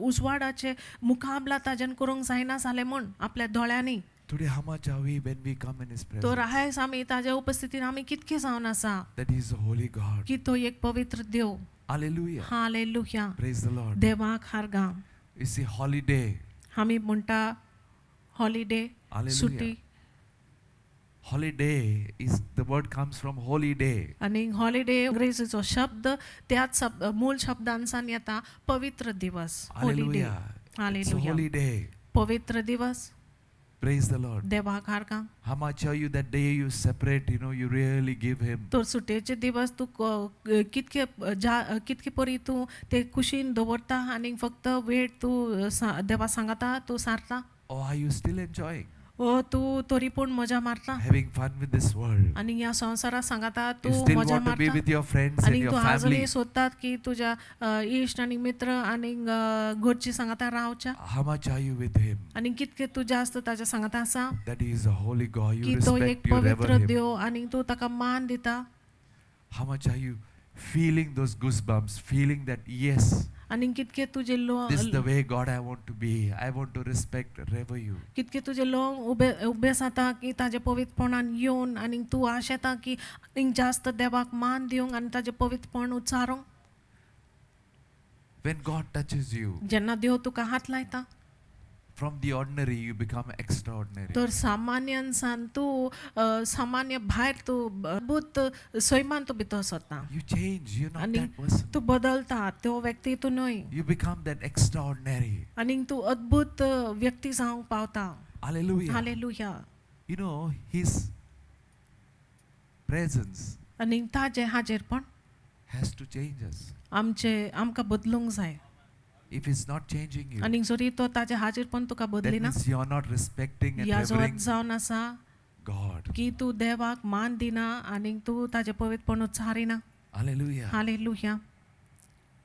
उजवाडाचे मुकाबला ताजेन करूंक जायना जालें म्हूण आपल्या दोळ्यांनी. Today, how much are we when we come in His तर presence? आयज आमी ताज्या उपस्थितीन आमी कितके जावन आसा That He is a holy God. की तो एक पवित्र देव. Hallelujah. Hallelujah. Praise the Lord. देवाक हारगा. You see, holiday. आमी म्हणटा हॉलिडे Hallelujah. सुटी. Holiday is the word comes from holy day. आणि हॉलिडे अंग्रेजीचो शब्द त्याच मूळ शब्दांसान येता पवित्र दिवस. Holiday. Hallelujah. It's a hallelujah. holy day. पवित्र दिवस. Praise the Lord. देवाक हारगा. How much are you that day you separate, you really give Him. तर सुटेचे दिवस तू कितके परी तू ते कुशीन दवरता आणि फक्त वेळ तू देवा सांगता तू सारता. Or are you still enjoying? ओ तू तरी पण मजा मारता. Having fun with this world. आणि या संसारात सांगता तू You still मजा want to be मारता. with your friends and आणि your तू family. अजूनही सोदतात की तुझ्या इश्ट आणि मित्र आणि घरची सांगता रावच्या. How much are you with Him? आणि कितके तू जास्त ताच्या सांगता आसा That He is a holy God. You की तो एक respect, you rever पवित्र Him. देव आणि तू ताका मान दिता. How much are you feeling those goosebumps, feeling that yes, आणि कितके तुझे this is the way God I want to be. I want to respect, rever you. कितके तुझे लोक उबे जाता की ताजे पवित्रपणान येवन आणि तू आशेता की आनीक जास्त देवाक मान दिवंक आणि ताजे पवित्रपण उच्चारूंक. When God touches you, जेन्ना देव तुका हात लायता from the ordinary you become extraordinary. तर सामान्यांसान तू सामान्य भायर तू अद्भुत सैमान तू भितर सरता. You change. You're not आणि that person. तू बदलता त्यो व्यक्ती तू न्हय. You become that extraordinary. आणि तू अद्भुत व्यक्ती जावंक पावता. Hallelujah. हालेलुया. His presence आणि ताजे हाजेरपण has to change us. आमकां बदलूंक जाय. If it's not changing you, आणि जरी तो ताजे हाजेरपण तुका that बदलिना means you're not respecting and याचो revering अर्थ जावन आसा God. की तू देवाक मान दिना आणि तू ताजे पवित्रपण उच्चारिना. Hallelujah. Hallelujah.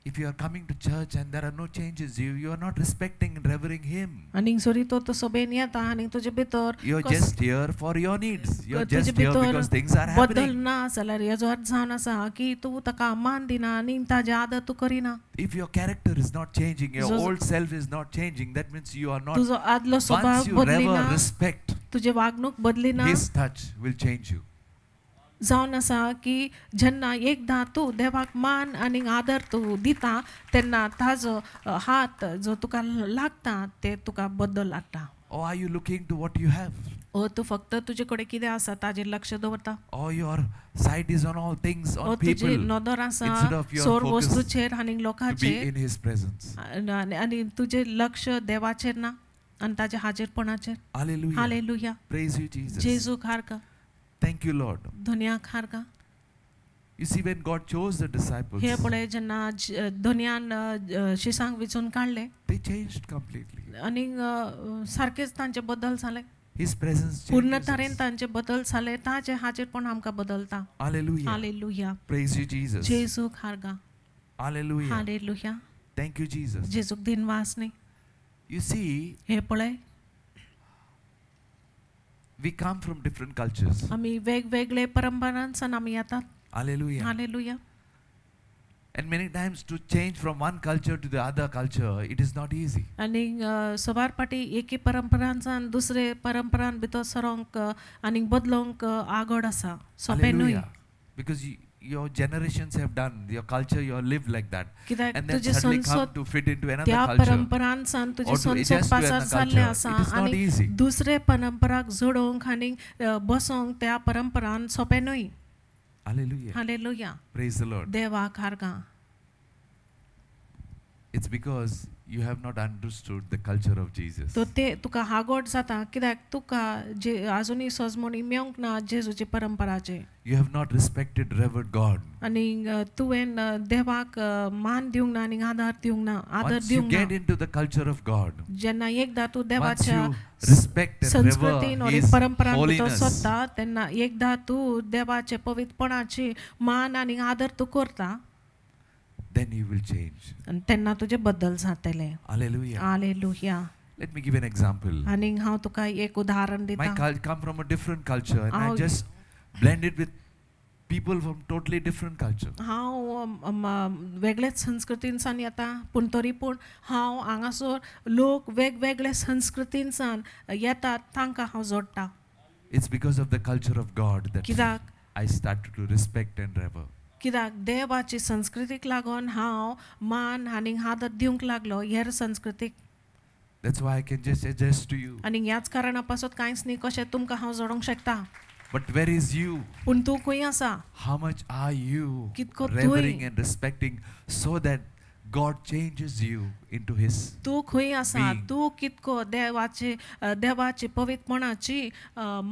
If you are coming to church and there are no changes, you are not respecting and revering Him. आणि जरी तो सभेन येता आणि तुजे भितर You're just here for your needs. You're तुजे just here भितर because things are बदल happening. ना जाल्यार याचो अर्थ जावन आसा की तू ताका मान दिना आणि ताजे आदर तू Kareena. If your character is not changing, your जो- old self is not changing, that means you are not. तुजो आदलो स्वभाव Once you बदलिना, rever, respect, तुजे वागणूक बदलिना. His touch will change you. जावन आसा की जेन्ना एकदां तू देवाक मान आनी आदर तू दिता तेन्ना ताजो हात जो तुका लागता ते तुका बदल हाडटा. Or are you looking to what you have? ओ तू फक्त तुजे कडेन कितें आसा ताजेर लक्ष दवरता. Or your sight is on all things, O on तुजी people, नदर आसा instead of your सोर focus वस्तूचेर आनी to be लोकांचेर in His presence. आनी तुजे लक्ष देवाचेर ना आनी ताजे हाजेरपणाचेर. Hallelujah. Hallelujah. Praise you, Jesus. जेजू खारका. Thank you, Lord. दुनिया खारका. You see, when God chose the disciples, हे पळय जेन्ना दुनियान शिसांक विचून काडले they changed completely. आनी सारकेच तांचे बदल जाले. His presence पूर्ण changes तरेन us. तांचे बदल जाले ताचे हाजेर पण आमकां बदलता. Hallelujah. Hallelujah. Praise you, Jesus. जेजू खारगा. Hallelujah. Hallelujah. Thank you, Jesus. जेजूक दिनवास न्ही. You see, हे पळय we come from different cultures. आमी वेगवेगळे परंपरांसान आमी येतात. Hallelujah. Hallelujah. And many times to change from one culture to the other culture, it is not easy. आनी सवार पाटी एके परंपरांसान दुसरे परंपरान भितर सरोंक आनी बदलोंक आगोड आसा. सोंपें न्हय. Hallelujah. Because your generations have done, your culture, you have lived like that. कित्याक And then तुजे suddenly come संसद to fit into another त्या culture. परंपरांसान तुजे or to संसद adjust to पासार another जाल्ले culture. आसा It is not आनी easy. दुसरे परंपराक जोडोंक आनी बसोंक त्या परंपरान सोंपें न्हय. Hallelujah. Hallelujah. Praise the Lord. देवाक हारगा. It's because you have not understood the culture of Jesus. तो ते तुका हागोड जाता कित्याक तुका जे आजुनी सजमोनी मेवंक ना जेजूची परंपराचे. You have not respected, revered God. आनी तुवें देवाक मान दिवंक ना आनी आदार दिवंक ना आदर Once you दिवंक get ना. into the culture of God, जेन्ना एकदा तू once देवाच्या you respect and संस्कृतीन rever आणि His परंपरान भितर holiness, सोदता तेन्ना एकदा तू देवाचे पवित्रपणाची मान आनी आदर तू करता. then you will change. आनी तेन्ना तुजे बदल जातले. Hallelujah. Hallelujah. Let me give an example. आनी हांव तुका एक उदाहरण My दिता. come from a different culture, and I How- just blended with people from totally different culture. हांव वेगळेच संस्कृतींसान येता पूण तरी पूण हांव हांगासर लोक वेगवेगळे संस्कृतींसान येतात तांकां हांव जोडटा. It's because of the culture of God that कित्याक I started to respect and revere. कित्याक देवाची संस्कृतीक लागून हांव मान आनी आदर दिवंक लागलो हेर संस्कृतीक. That's why I can just adjust to you. आनी ह्याच कारणा पासून कांयच न्ही कशें तुमकां हांव जोडोंक शकता. But where is you? पूण तूं खंय आसा? How much are you कितको revering तुय- and respecting so that God changes you into His? तूं खंय आसा? being. तूं कितको देवाची पवित्रपणाची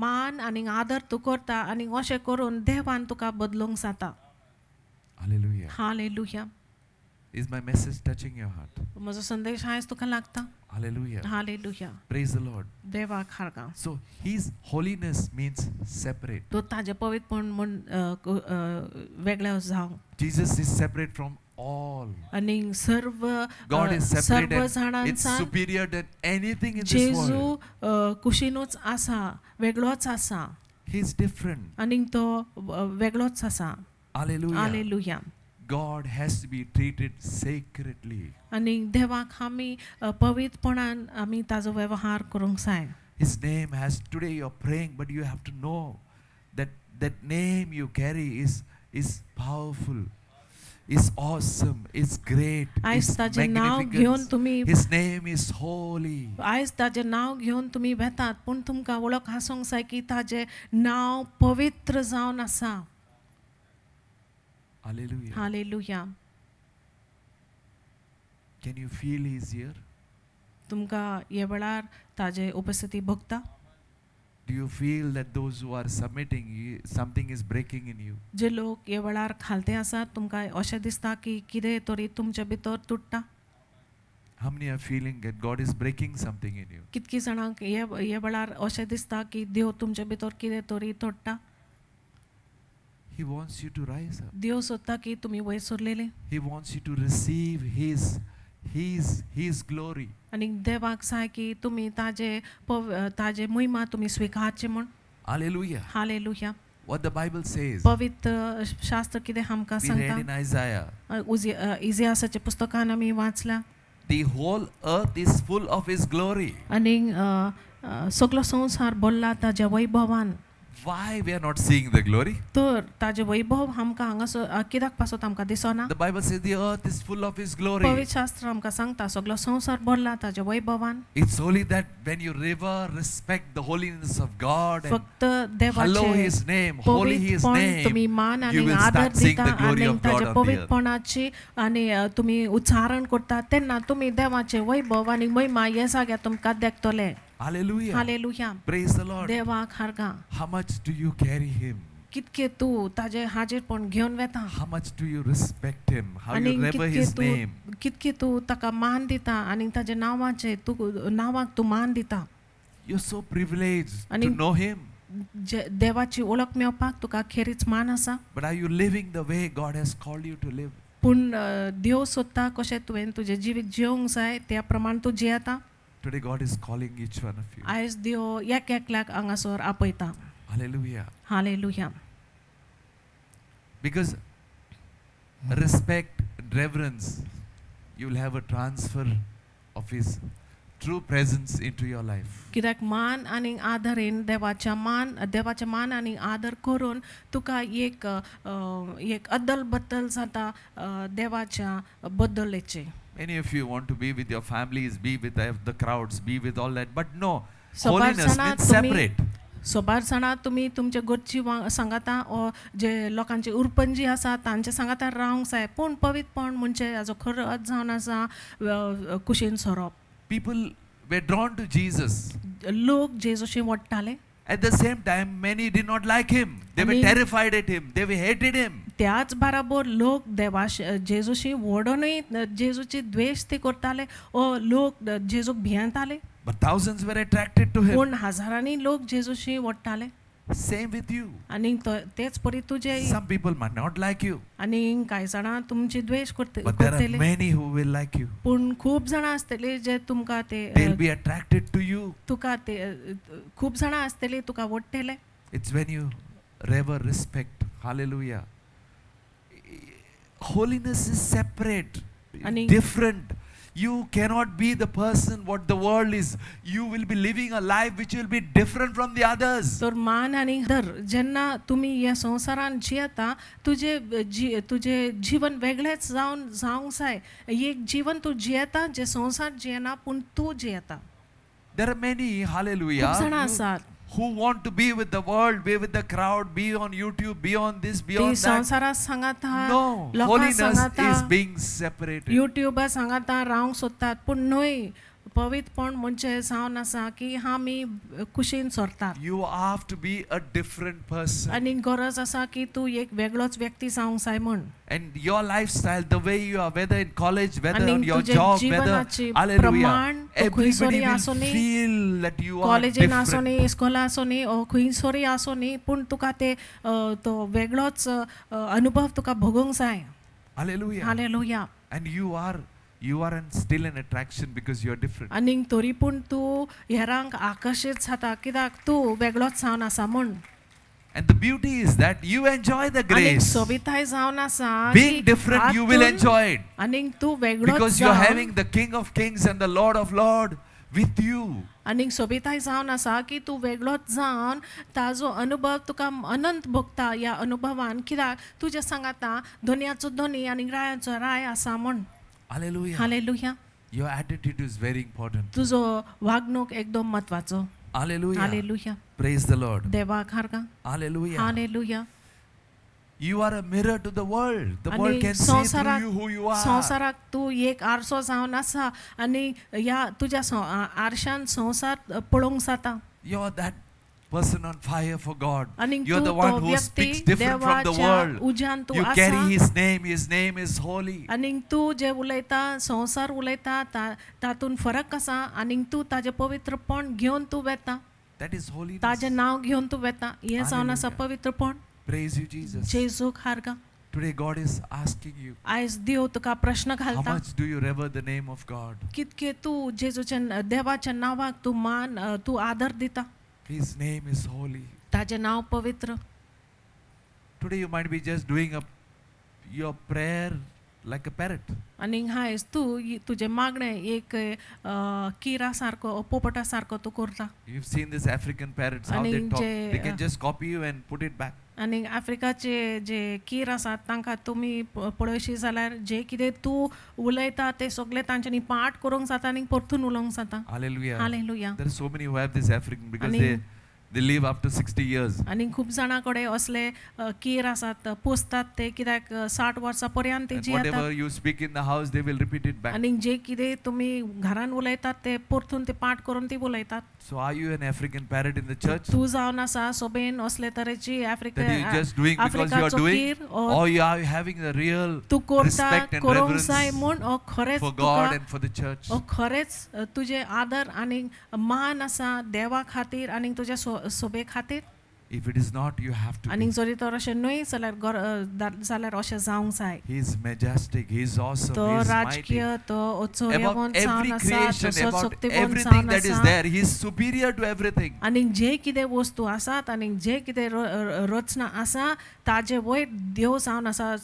मान आनी आदर तूं करता आनी अशें करून देवान तुका बदलूंक जाता. Hallelujah. Hallelujah. Is my message touching your heart? म्हजो संदेश आयज तुका लागता. Hallelujah. Hallelujah. Praise the Lord. देवाक हारगा. So His holiness means separate. तो ताजे पवित्रपण म्हूण वेगळो जावं. Jesus is separate from all. आनी सर्व God is separate सर्व and it's जाणांसान superior than anything in this जेजू world. कुशीनूच आसा, वेगळोच आसा He's different. आनी तो वेगळोच आसा. Hallelujah. Hallelujah. God has to be treated sacredly. आनी देवाक आमी पवित्रपणान आमी ताजो वेवहार करूंक जाय. His name has, today you're praying, but you have to know that that name you carry is powerful, is awesome, is great, आयज is ताजें नांव घेवन magnificent. तुमी His name is holy. आयज ताजें नांव घेवन तुमी वेतात पूण तुमकां वळख आसूंक जाय की ताजें नांव पवित्र जावन आसा. Hallelujah. Hallelujah. Can you feel He's here? तुमकां हे वेळार ताजे उपस्थिती भोगता. Do you feel that those who are submitting, something is breaking in you? जे लोक हे वेळार खालते आसात तुमकां अशें दिसता की कितें तरी तुमचे भितर तुट्टा. How many are feeling that God is breaking something in you? कितकी जाणांक हे वेळार अशें दिसता की देव तुमचे भितर कितें तरी तोडटा. He wants you to rise up. देव सोदता की तुमी वयर सरलेले He wants you to receive His glory. आनी देवाक जाय की तुमी ताजे महिमा तुमी स्विकारचे म्हूण. Hallelujah. Hallelujah. What the Bible says. पवित्र शास्त्र कितें आमकां We read in सांगता. Isaiah. इजियासाच्या पुस्तकान आमी वाचला The whole earth is full of His glory. आनी सगलो संवसार भरला ताज्या वैभवान. Why we are not seeing the glory? तर ताजे वैभव आमकां हांगासर कित्याक पासत आमकां दिसना. The Bible says the earth is full of His glory. पवित्र शास्त्र आमकां सांगता सगलो संवसार भरला ताज्या वैभवान. It's only that when you respect the holiness of God and फक्त hallow देवाचे His name, holy His पवित्रपण तुमी name, मान you आनी will आदर start seeing दिता the glory आनी of God ताजे on the earth. पवित्रपणाची आनी तुमी उच्चारण करता तेन्ना तुमी देवाचे वैभव आनी महिमा ह्या जाग्यार तुमकां देखतले. Hallelujah. Hallelujah. Praise the Lord. देवाक हारगा. How much do you carry Him? कितके तूं ताजे हाजीरपण घेवन वेता How much do you respect Him? How आनी you revere His name? कितके तूं ताका मान दिता आनी ताजे नांवाचे तूं नांवाक तूं मान दिता. You're so privileged to आनी know Him. देवाची ओळख मेवपाक तुका खेरीच मान आसा. But are you living the way God has called you to live? पूण देव सोदता कशें तुवें तुजें जिवीत जिवंक जाय त्या प्रमाण तूं जियेता. Today God is calling each one of you. आयज देव एकल्याक हांगासर आपयता. Hallelujah. Hallelujah. Because respect and reverence, you will have a transfer of His true presence into your life. कित्याक मान आनी आदरेन देवाच्या मान आनी आदर करून तुका एक अद्दल बद्दल जाता देवाच्या बद्दलेचे. Many of you want to be with your families, be with the crowds, be with all that. But no, सोबार holiness जाणां means separate. सोबार जाणां तुमी तुमच्या घरची सांगाता ओ जे लोकांची उरपंजी आसा तांचे सांगाता रावंक जाय पूण पवित्रपण म्हणजे हाजो खरो अर्थ जावन आसा कुशीन सरप. People were drawn to Jesus. लोक जेजूशी वट्टाले. At the same time, many did not like Him. They were terrified at Him. They hated Him. त्याच बराबर लोक जेजूशी वडोनूय जेजूची द्वेष ते करताले ओ लोक जेजूक भियेंताले. But thousands were attracted to Him. पूण हजारांनी लोक जेजूशी वट्टाले. Same with you. आणि तेच परी तुझे Some people might not like you, आणि काही जाणां तुमची द्वेष but there are करतले many who will like you. पूण खूप जाणां आसतली जे तुमकां ते They'll be attracted to you. तुका ते खूप जाणां आसतली तुका वट्टेले. It's when you revere respect. Hallelujah. Holiness is separate, आणि- different. You cannot be the person what the world is. You will be living a life which will be different from the others. तर मान आणि दर जेन्ना तुम्ही या संसारान जियेता तुझे जीवन वेगळेच जावंक जाय. एक जीवन तू जियेता जे संसार जियेना पूण तू जियेता. There are many, hallelujah, खूप जाणां आसात who want to be with the world, be with the crowd, be on YouTube, be on this, be ती on that. संसारात सांगाता No, लोकां holiness सांगाता is being separated. युट्यूबार सांगाता रावंक सोदतात पूण न्हय पवित्रपण म्हणजे जावन आसा की आमी कुशीन सोरतात. You have to be a different person. आनी गरज आसा की तूं एक वेगळोच व्यक्ती जावंक जाय म्हण. And your lifestyle, the way you are, whether in college, whether आनी on your तुजे job, whether, जीवनाची hallelujah, प्रमाण तूं खंयसरी everybody will आसुनी feel that you are कॉलेजीन different. आसुनी इस्कॉला आसुनी खंयसरी आसुनी पूण तुका ते तो वेगळोच अनुभव तुका भोगूंक जाय. Hallelujah. Hallelujah. And you are still an attraction because you are different. आनी तरी पूण तूं हेरांक आकर्शीत जाता कित्याक तूं वेगळोच जावन आसा म्हण. And the beauty is that you enjoy the आनी grace. सोबिताय जावन आसा Being different, you will enjoy it. आनी तूं वेगळोच Because you are जावन having the King of Kings and the Lord of Lords with you. आनी सोबिताय जावन आसा की तूं वेगळोच जावन ताजो अनुभव तुका अनंत भोगता ह्या अनुभवान कित्याक तुज्या सांगाता दोनयाचो दोनी आनी रायाचो राय आसा म्हण. Hallelujah. Hallelujah. Your attitude is very important. तुजो वागणूक एकदम महत्वाचो. Hallelujah. Hallelujah. Praise the Lord. देवाक हारगा. Hallelujah. Hallelujah. You are a mirror to the world. The world आनी can see through you who you are. संसाराक तूं एक आरसो जावन आसा आनी ह्या तुज्या आरशान संसार पळोवंक जाता. You're that person on fire for God. आनी You're the तूं one तो who व्यक्ती speaks different from the देवाच्या world. उज्यान तूं You आसा. carry His name. His name is holy. आनी तूं जे उलयता संसार उलयता तातून फरक आसा आनी तूं ताजें पवित्रपण घेवन तूं वेता. That is holiness. ताजें नांव घेवन तूं वेता. हें जावन आसा Hallelujah. पवित्रपण. Praise you, Jesus. जेजूक हारगा. Today God is asking you, आयज देव तुका प्रश्न how घालता much do you revere the name of God? कितके तूं जेजूच्या देवाच्या नांवाक तूं मान तूं आदर दिता. His name is holy. ताजें नांव पवित्र. Today you might be just doing your prayer like a parrot. आनी हायज तूं तुजें मागणें एक किरा सारको पोपटा सारको तूं करता. You've seen these African parrots, how they आणि talk. जे, They can just copy you and put it back. आनी आफ्रिकाचे जे कीर आसात तांकां तुमी पळयशी जाल्यार जे कितें तूं उलयता तें सगळें तांच्यांनी पाठ करूंक जाता आनी परतून उलोवंक जाता. Hallelujah. Hallelujah. There are so many who have this African because आणि- they live up to 60 years. आनी खूब जाणां कडेन असले कीर आसात पोसतात ते कित्याक 60 वर्सां पर्यंत ते And जियेतात. whatever you speak in the house, they will repeat it back. आनी जे कितें तुमी घरान उलयतात ते परतून ते पाठ करून ती उलयतात. So are you an African parrot in the church? तूं जावन आसा सोबेन असले तरेची That you're just doing because you are आफ्रिकाचो doing? Keer Or you are having the real तूं करता respect and करूंक reverence जाय म्हूण हो खरेंच for God Tuka and for the church? खरेंच तुजे आदर आनी मान आसा देवा खातीर आनी तुज्या सोबे खातीर. If it is not, you have to आनी be. जरी तर अशें न्हय जाल्यार अशें जावंक जाय. He is majestic, He is awesome, तो He is mighty. राजकीय तो Above उत्सर्यवन every जावन आसा creation, तो about शक्तिवन everything जावन that is आसा. there, He is superior to everything. आनी जे कितें वस्तू आसात आनी जे कितें रचना आसा ताजे वयर देव जावन आसा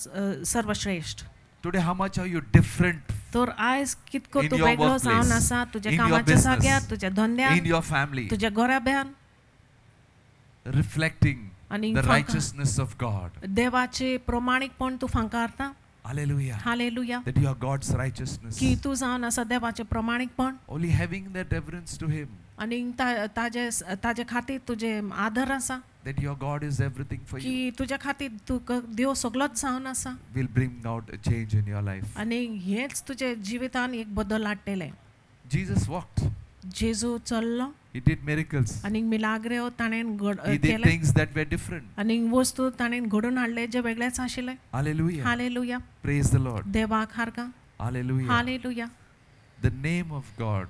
सर्वश्रेष्ठ. Today, how much are you different तर आयज कितको in तूं your वेगळो workplace, जावन आसा तुज्या in your कामाच्या business, जाग्यार तुज्या धंद्यार in your family, तुज्या घराब्यान reflecting आनी the righteousness of God? देवाचे प्रमाणिकपण तूं फांकारता. Hallelujah. Hallelujah. That you are God's righteousness. की तूं जावन आसा देवाचे प्रमाणिकपण Only having that reverence to Him, आनी ताजे खातीर तुजे आदर आसा that your God is everything for you, की तुज्या खातीर तुका देव सगळोच जावन आसा will bring out a change in your life. आनी हेच तुजे जिवितान एक बदल हाडटले. Jesus walked. जेजू चल्लो He did miracles. आनी मिलाग्रेओ ताणेन He did केले things that were different. आनी वस्तू ताणेन घडोवन हाडले जे वेगळेच आशिल्ले. Hallelujah. Hallelujah. Praise the Lord. देवाक हारगा. Hallelujah. Hallelujah. The name of God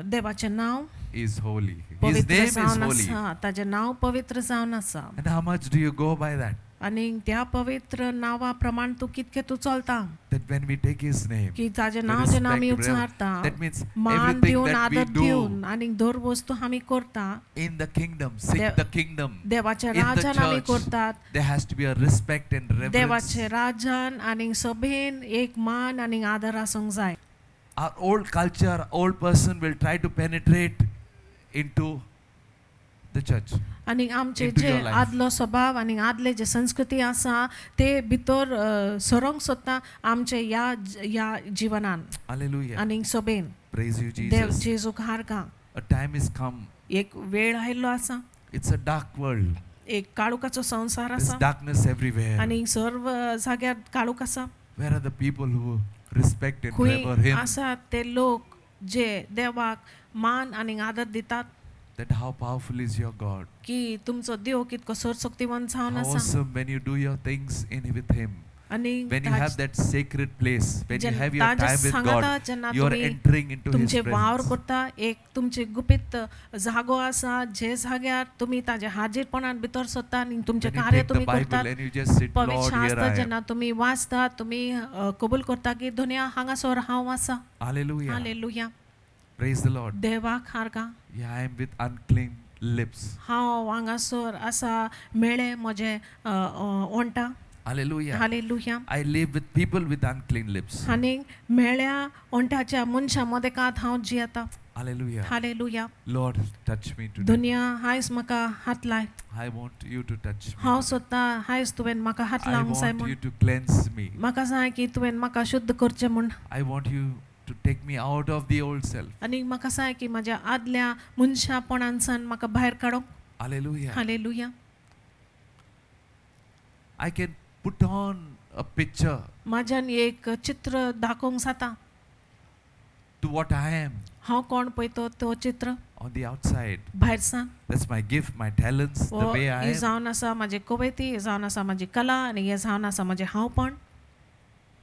देवाचें नाव is holy. His पवित्र name is जावन holy. आसा, ताजें नाव पवित्र जावन आसा. And how much do you go by that? आनी त्या पवित्र नावा प्रमाण तूं कितकें तू चलता That when we take His name, की ताजें the नाव जेन्ना आमी respect, उच्चारता, that means मान everything दिवन that we आदर do दिवन आनी दर वस्तू आमी करता in the kingdom, seek Dev- the kingdom, देवाच्या in the राजान आमी church, करतात. there has to be a respect and reverence. देवाचे राजान आनी सभेन एक मान आनी आदर आसूंक जाय. Our old culture, old person will try to penetrate into the church. आनी आमचे Into जे your life. आदलो स्वभाव आनी आदले जे संस्कृती आसा ते भितर सरोंक सोदता आमचे ह्या जिवनान Hallelujah. आनी सभेन. Praise you, Dev Jesus. जेजूक हारका. A time is come. एक वेळ आयिल्लो आसा. It's a dark world. एक काळुकाचो संवसार There's आसा darkness everywhere. आनी सर्व जाग्यार काळूक आसा. Where are the people who respect and खंय revere Him? आसात ते लोक जे देवाक मान आनी आदर दितात. That how powerful is your God. की तुमचो देव कितको सर्वशक्तिवंत जावन How आसा. awesome when you do your things in with Him. आनी When you have that sacred place, when you have your ताजे time with सांगाता God, जेन्ना you are तुमी entering into His तुमचे वावर presence. करता एक तुमचे गुपित जागो आसा जे जाग्यार तुमी ताजे हाजीरपणान भितर सरता आनी तुमचे When you कार्य take the तुमी Bible करतात. and you just sit, पवित्र Lord, here शास्त्र I am. जेन्ना तुमी वाचता तुमी कबूल करता की दुनिया हांगासर हांव आसा. Hallelujah. Hallelujah. Praise the Lord. देवाक हारका. Yeah, I am with unclean lips. हांव हांगासर आसा मेळे म्हजे ओंटा. Hallelujah. Hallelujah. I live with people with unclean lips. आनी मेळ्या ओंटाच्या मनशा मदेकांत हांव जियेता. Hallelujah. Hallelujah. Lord, touch me today. दुनिया हायस म्हाका हात लाय. I want you to touch me. हांव सोदता हायस तुवें म्हाका हात I लावंक जाय want म्हूण. you to cleanse me. म्हाका जाय की तुवें म्हाका शुद्ध करचें म्हूण. I want you to take me out of the old self. आनी म्हाका जाय की म्हाज्या आदल्या मनशापणांसान म्हाका भायर काडूंक. Hallelujah. Hallelujah. I can put on a picture म्हाज्यान एक चित्र दाखोवंक जाता. to what I am हांव कोण पळयतो तो चित्र on the outside. भायरसान. That's my gift, my talents, the way I हे am. जावन आसा म्हाजी कवयती, हे जावन आसा म्हाजी कला आनी हे जावन आसा म्हाजें हांवपण.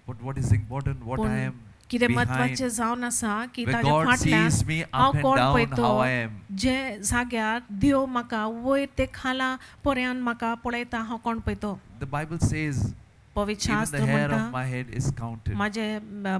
But what is important, what I पूण am कितें behind. म्हत्वाचें जावन आसा की When ताज्या God फाटल्यान sees me हांव up and कोण down, पळयतो how I am. जे जाग्यार देव म्हाका वयर ते खाला पर्यान म्हाका पळयता हांव कोण पळयतो. The Bible says, पवित्र even शास्त्र the hair म्हणटा of my head is counted. म्हाजे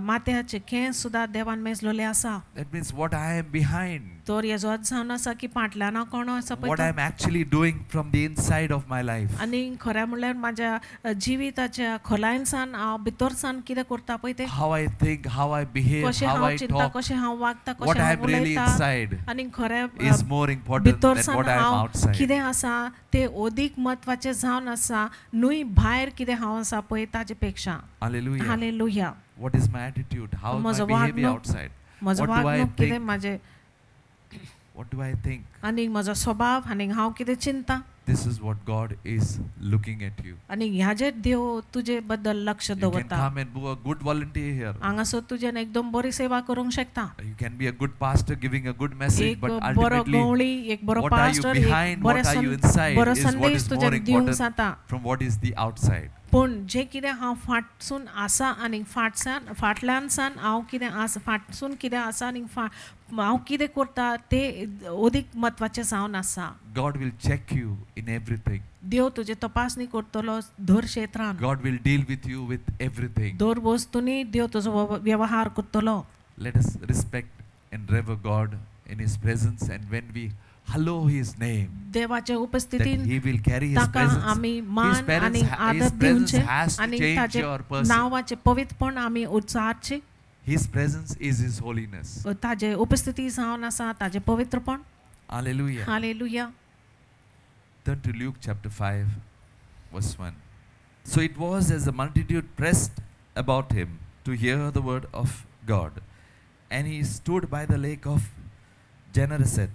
माथ्याचे केंस सुद्दां देवान मेजलेले आसा. That means what I am behind, तर हेजो अर्थ जावन आसा की फाटल्यान हांव कोण आसा what I पळयतो. am actually doing from the inside of my life. आनी खरें म्हणल्यार म्हाज्या जिविताच्या खोलायनसान हांव भितरसान कितें करता पळय तें. How I think, how I behave, कशें how हांव I चिंता, talk, कशें हांव वागता, what कशें I हांव am really उलयता. inside आनी खरें is more important than भितरसान what I am हांव outside. कितें आसा ते अदीक म्हत्वाचें जावन आसा न्हय भायर कितें हांव आसा पळय ताजे पेक्षा. Hallelujah. Hallelujah. What is my attitude? How is my म्हजो behavior वागणूक, outside? म्हजो What do I वागणूक कितें think? म्हाजे What do I think? आनी म्हजो स्वभाव आनी हांव कितें चिंता. This is what God is looking at you. आनी ह्याचेर देव तुजे बद्दल लक्ष You can दवरता. come and be a good volunteer here. हांगासर तुज्यान एकदम बरी सेवा करूंक शकता. You can be a good pastor giving a good message, एक but बरो ultimately, गवळी, एक बरो what are you पास्टर, एक behind, बरो what are you inside बरो is what संदेश is more तुज्यान दिवंक important जाता. from what is the outside. पूण जे कितें हांव फाटसून आसा आनी फाटल्यानसान हांव कितें आसा, फाटसून कितें आसा आनी हांव कितें करता तें अदीक म्हत्वाचें जावन आसा. God will check you in everything. देव तुजी तपासणी करतलो दर क्षेत्रान. God will deal with you with everything. दर वस्तूंनी देव तुजो व्यवहार करतलो. Let us respect and revere God in His presence, and when we hallow His name, देवाच्या that उपस्थितीन He will carry His ताका presence. आमी His मान आनी presence, आदर His presence दिवचे has to आनी change ताचे your person. नावाचे पवित्रपण आमी उच्चारचे. His presence is His holiness. ताजे उपस्थिती जावन आसा ताजे पवित्रपण. Hallelujah. Hallelujah. Turn to Luke chapter 5, verse 1. So it was as the multitude pressed about him to hear the word of God, and he stood by the lake of Gennesaret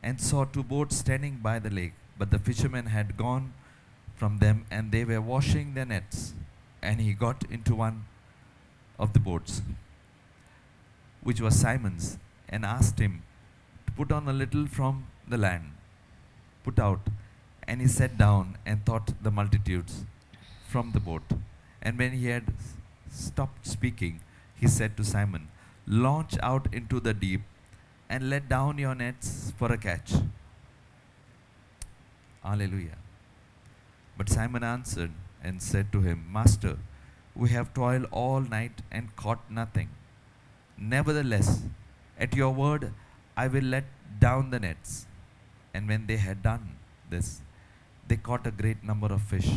and saw two boats standing by the lake, but the fishermen had gone from them, and they were washing their nets. And he got into one of the boats, which was Simon's, and asked him to put on a little from the land. Put out. And he sat down and taught the multitudes from the boat. And when he had stopped speaking, he said to Simon, "Launch out into the deep and let down your nets for a catch. Hallelujah. But Simon answered and said to him, Master, we have toiled all night and caught nothing. Nevertheless, at your word, I will let down the nets. And when they had done this, they caught a great number of fish.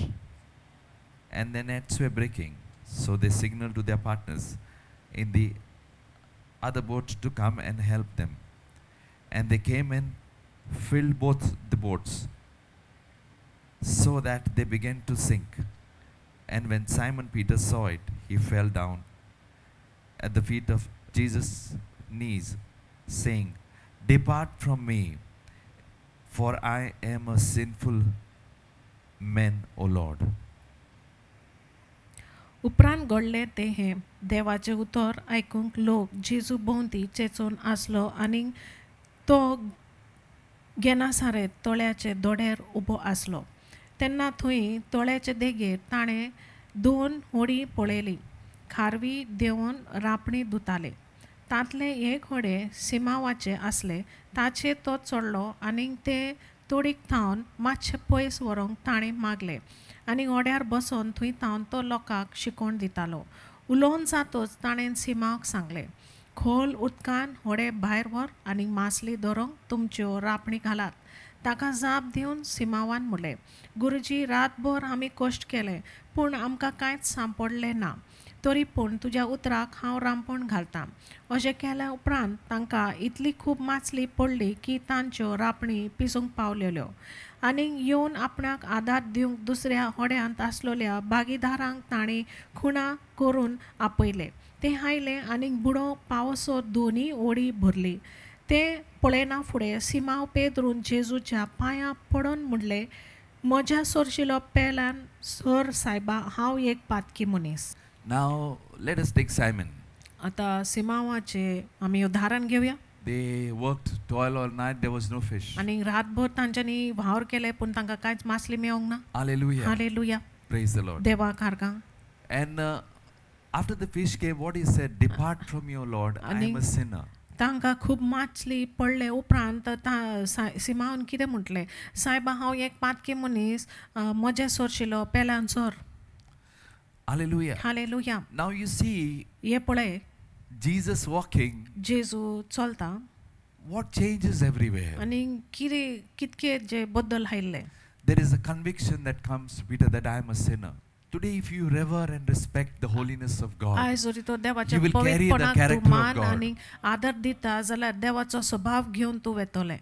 And their nets were breaking. So they signaled to their partners in the other boat to come and help them. And they came and filled both the boats, so that they began to sink. And when Simon Peter saw it, he fell down at the feet of Jesus' knees, saying, Depart from me, for I am a sinful man, O Lord. उपरांत घडले ते हे देवाचे उतर आयकूंक लोक जेजू भोंवती चेचून आसलो आनी तो गेनासारेत तळ्याचे दोड्यार उबो आसलो. तेन्ना थंय तळ्याचे देगेर ताणें 2 होडी पळयली, खारवी देंवन रापणी धुताले. तांतले एक होडे सिमावाचे आसले, ताचेर तो चडलो आनी ते तोडीक थावन मातशे पयस व्हरूंक ताणें मागले आनी होड्यार बसोन थंय थावन तो लोकांक शिकोवन दितालो. उलोवन जातच ताणें सिमाक सांगलें, खोल उदकान होडे भायर व्हर आनी मासली धरूंक तुमच्यो रापणी घालात. ताका जाप दिवन सिमावान म्हणलें, गुरुजी, रातभर आमी कश्ट केले पूण आमकां कांयच सांपडलें ना. तरी पूण तुज्या उतराक हांव रांपण घालतां. अशें केल्या उपरांत तांकां इतली खूब माचली पडली की तांच्यो रापणी पिसूंक पावलेल्यो. आनी येवन आपणाक आदार दिवंक दुसऱ्या होड्यांत आसलेल्या भागीदारांक तांणी खुणा करून आपयले. ते आयले आनी बुडो पावसो दोनी होडी भरली. ते पळयना फुडें सिमाव पेद्रून जेजूच्या पांयां पडोन म्हणलें, म्हज्या सोरशिलो पेल्यान सर सायबा, हांव एक पातकी मनीस. Now, let us take Simon. आतां सिमावाचे आमी उदाहरण घेवया. They worked, toil all night, there was no fish. आनी रातभर तांच्यांनी वावर केले पूण तांकां कांयच मासली मेळोंक ना. Hallelujah. Hallelujah. Praise the Lord. देवाक हारगां. And after the fish came, what he said, Depart from me, O Lord, I am a sinner. तांकां खूब माचली पडले उपरांत सिमावन कितें म्हटलें, सायबा, हांव एक पातकी मनीस, म्हजे सोरशिलो पेल्यान sir. Hallelujah. Hallelujah. Now you see हे पळय, Jesus walking, जेजू चलता what changes everywhere. आनी कितके जे बदल आयिल्ले. There is a conviction that comes to Peter that I am a sinner. Today, if you revere and respect the holiness of God, आयज जरी तो देवाच्या you will carry the पवित्रपणाक character तूं of मान God. आनी आदर दिता जाल्यार देवाचो स्वभाव घेवन तूं वेतोले.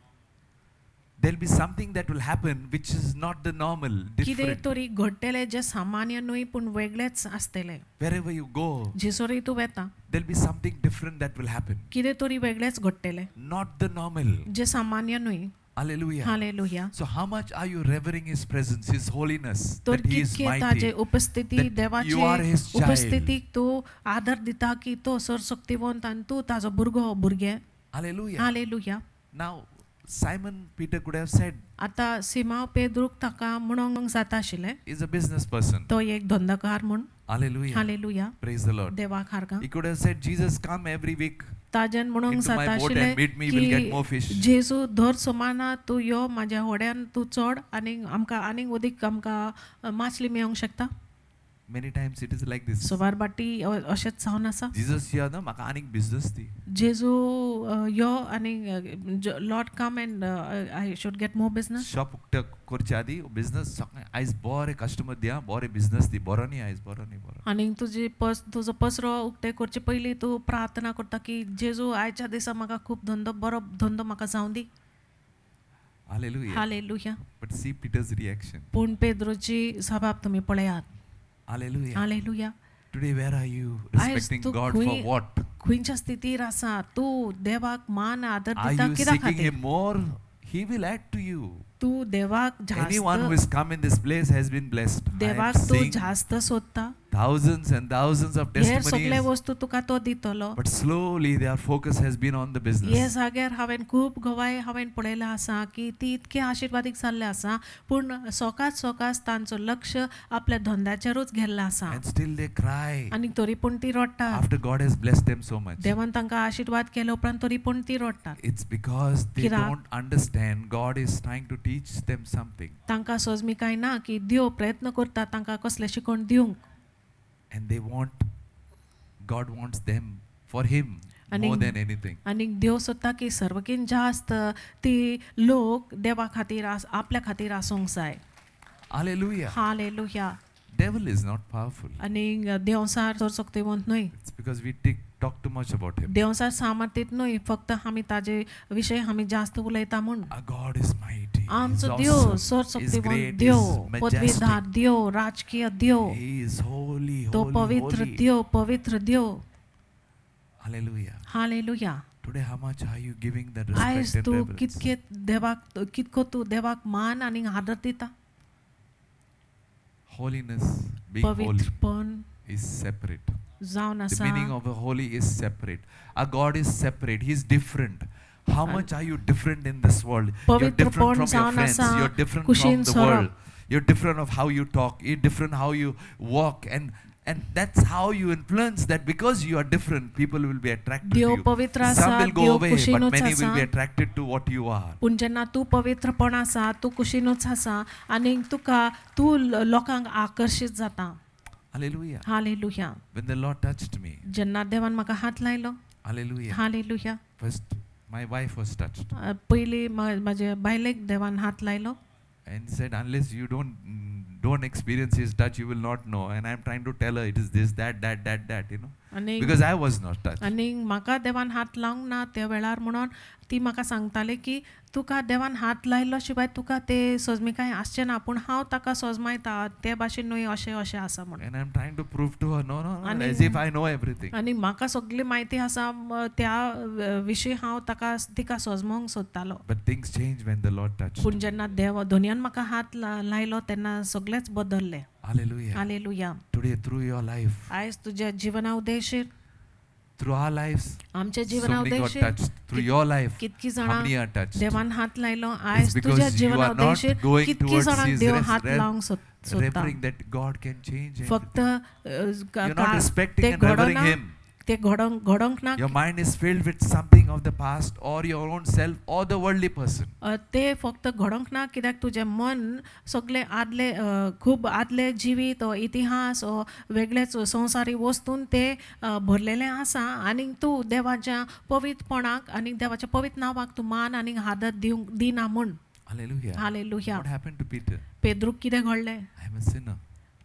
there will be something that will happen which is not the normal, कितें different. तरी घडटले जे सामान्य न्हय पूण वेगळेच आसतले. Wherever you go, जेसोरय तूं वेता there will be something different that will happen. कितें तरी वेगळेच घडटले Not the normal. जे सामान्य न्हय. Hallelujah. Hallelujah. So how much are you revering His presence, His holiness, तर that He is कितके ताजे mighty, उपस्थिती that देवाचे you are His child. उपस्थितीक तूं आदर दिता की तो सरशक्तिवंत आनी तूं ताजो भुरगे. Hallelujah. Hallelujah. Now, Simon Peter could have said, आतां सिमाव पेद्रूक ताका म्हणोंक जाता आशिल्लें, he's a business person. तो एक धंदोकार म्हूण. Hallelujah. Hallelujah. Praise the Lord. देवाक हारगां. He could have said, Jesus, come every week Tajen म्हणोंक into my जाता boat and आशिल्लें meet me, we'll get more की fish. जेजू दर सोमाना तूं यो म्हाज्या होड्यान तूं चड आनी आमकां आनीक उदीक आमकां माचली मेळोंक शकता. Many times it is like this. सुवार बाटी अशेंच जावन आसा. Jesus here, no, म्हाका आनीक business दी. जेजू यो आनी Lord come and I should get more business. Shop उक्ते करचे आदी बिझनेस आयज बरे कस्टमर दिया, बरे बिझनेस दी, बरो न्ही आयज, बरो न्ही, बरो. आनी तुजो पसरो उक्ते करचे पयलीं तूं प्रार्थना करता की जेजू आयच्या दिसा म्हाका खूब बरो धंदो म्हाका जावं दी. Hallelujah. Hallelujah. But see Peter's reaction. पूण पेद्रोची जबाब तुमी पळयात. Hallelujah. Hallelujah. Today where are you आयज respecting तूं God for what? खंयच्या स्थितीर आसा? तूं देवाक मान आदर Are दिता you कित्या seeking खातीर? Him more? He will add to you. तूं देवाक Anyone who जास्त has come in this place has been blessed. I am देवाक तूं saying जास्त सोदता thousands and thousands of हे सगळे testimonies. वस्तू तुका तो दितलो. But slowly their focus has been on the हे business. जाग्यार हांवें खूब गवाय हांवें पळयला आसा की ती इतके आशिर्वादीक जाल्ले आसा पूण सोकास तांचो लक्ष आपल्या धंद्याचेरूच गेल्लो आसा And still they cry आनी तरी पूण ती रडटात. after God has blessed them so much. देवान तांकां आशिर्वाद केलो उपरांत तरी पूण ती रडटात. It's because they कित्याक? don't understand God is trying to teach them something. तांकां सोजमीकाय ना की देव प्रयत्न करता तांकां कसलें शिकवण दिवंक. And they want, God wants them for Him आणि- more than anything. आनी देव सोदता की सर्वकीन जास्त ती लोक देवा खातीर आपल्या खातीर आसूंक जाय. Hallelujah. Hallelujah. Devil is not powerful. आनी देवसार चड शक्तिवंत न्हय. It's because we talk too much about Him. Devsar सामर्थीत न्हय फक्त आमी ताजे विशय आमी जास्त उलयता म्हूण. Our God is mighty. He is आमचो देव awesome. चड He is शक्तिवंत great. Dev, He is पदवीधार majestic. देव, राजकीय देव, He is holy, तो holy, पवित्र holy. देव, पवित्र देव. Hallelujah. Hallelujah. Today, how much are you giving that आयज respect and तू reverence? कितको तू देवाक मान आनी आदर दिता. Holiness, being holy, पवित्रपण is separate. जावन The आसा. meaning of a holy is separate. Our God is separate. He is different. How much are you different in this world? You're पवित्रपण different from your जावन friends. आसा, You're different कुशीन from the सोरप. world. You're different of how you talk. You're different how you walk. And that's how you influence that because you are different, people will be attracted to Dev you. पवित्र आसा, Some will go Dev away, but कुशीनूच many will आसा. be attracted to what you are. पूण जेन्ना तूं पवित्रपण आसा, तूं कुशीनूच आसा आनी तूं लोकांक आकर्शीत जाता. Hallelujah. Hallelujah. When the Lord touched me, जेन्ना देवान म्हाका हात लायलो. hallelujah. Hallelujah. First, my wife was touched पयलीं म्हाजे बायलेक देवान हात लायलो. and said, unless you don't experience His touch, you will not know. And I'm trying to tell her it is this, that, you know, आनी because I was not touched. आनी म्हाका देवान हात लावंक ना त्या वेळार म्हणून ती म्हाका सांगताली की तुका देवान हात लायलो शिवाय तुका ते सोजमीकाय आसचें ना पूण हांव ताका सोजमायता ते भाशेन न्हय अशें आसा म्हणून. And I'm trying to prove to her, no, आणि- as if I know everything. आनी म्हाका सगळी म्हायती आसा त्या विशीं हांव तिका सोजमोवंक सोदतालो. But things change when the Lord touched. पूण जेन्ना धोनयान म्हाका हात लायलो तेन्ना सगळेंच बदललें. Hallelujah. Hallelujah. Today, through your life, आयज तुज्या जिवना उद्देशीर through our lives, आमच्या so जिवना many got उद्देशीर touched. Through your life, कितकी how many जाणां are touched? देवान हात लायलो. It's आयज because तुज्या you जिवना are not उद्देशीर going कितकी towards जाणांक His देव हात लावंक सोदता. remembering that God can change फक्त everything. You're not respecting ते and revering घडोना Him. ते घडोंक ना. Your mind is filled with something of the past or your own self or the worldly person. ते फक्त घडोंक ना कित्याक तुजें मन सगळे आदले खूब आदले जिवीत ओ इतिहास ओ वेगळेच संवसारी वस्तून ते भरलेलें आसा आनी तूं देवाच्या पवित्रपणाक आनी देवाच्या पवित्र नांवाक तूं मान आनी आदर दिना म्हूण. Hallelujah. Hallelujah. What happened to Peter? पेद्रूक कितें घडलें I'm a sinner.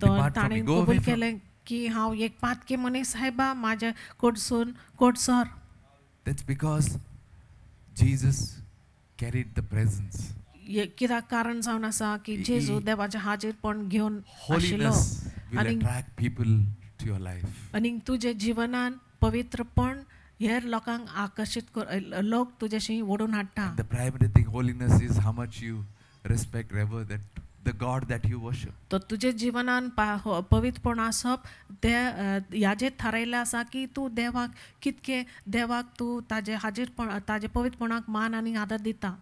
तो Depart from me. ताणें Go away कबूल from me. केलें की हांव एक पातके मनीस सायबा म्हाजे कोट sir. That's because Jesus carried the presence. कित्याक कारण जावन आसा की जेजू देवाचें हाजीरपण घेवन आशिल्लो. Holiness will आनी attract people to your life. आनी तुजे जिवनान पवित्रपण हेर लोकांक आकर्शीत लोक तुजेशी ओडून हाडटा. The primary thing, holiness, is how much you respect, revere the God that you worship. तो तुजे जिवनान पवित्रपण आसप ते ह्याचेर थारायलें आसा की तूं देवाक कितके देवाक तूं ताजे हाजीरपण ताजे पवित्रपणाक मान आनी आदर दिता.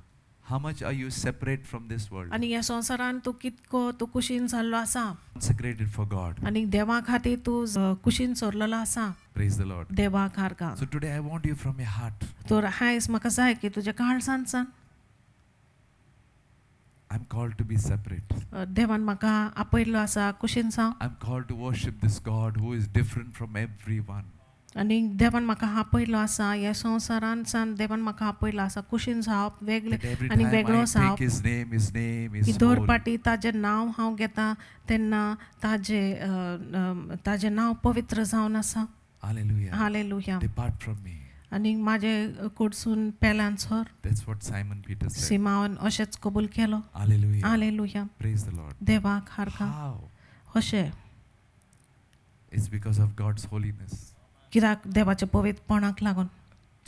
How much are you separate from this world? आनी ह्या संवसारान तूं कितको तूं कुशीन जाल्लो आसा Consecrated for God. आनी देवा खातीर तूं कुशीन सोरलेलो आसा. Praise the Lord. देवाक हारका. So today I want you from your heart. तर आयज म्हाका जाय की तुज्या काळजांतल्यान I'm called to be separate. देवान म्हाका आपयल्लो आसा कुशीन जावं. I'm called to worship this God who is different from everyone. आनी देवान म्हाका आपयल्लो आसा ह्या संवसारान सान देवान म्हाका आपयल्लो आसा कुशीन जावप वेगळे That every आनी time वेगळो I जावप. take His name की is दर holy. पाटी ताजें नांव हांव घेता तेन्ना ताजें नांव पवित्र जावन आसा. Hallelujah. Hallelujah. Depart from me. आनी म्हाजे कडसून पेल्यान sir. That's what Simon Peter said. सिमावन अशेंच कबूल केलो. Hallelujah. Hallelujah. Praise the Lord. देवाक हारका. How? अशें It's because of God's holiness. कित्याक देवाच्या पवित्रपणाक लागून.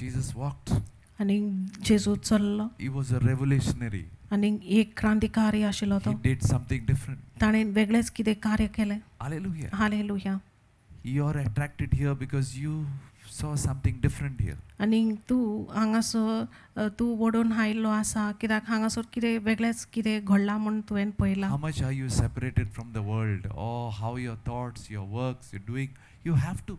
Jesus walked. आनी जेजू चल्लो He was a revolutionary. आनी एक क्रांतिकारी आशिल्लो तो. He did something different. ताणें वेगळेंच कितें कार्य केलें. Hallelujah. Hallelujah. You are attracted here because you saw something different here. आनी तूं हांगासर तूं ओडून आयिल्लो आसा कित्याक हांगासर कितें वेगळेंच कितें घडलां म्हूण तुवें पळयलां. How much are you separated from the world? Or how your thoughts, your works, you're doing? You have to.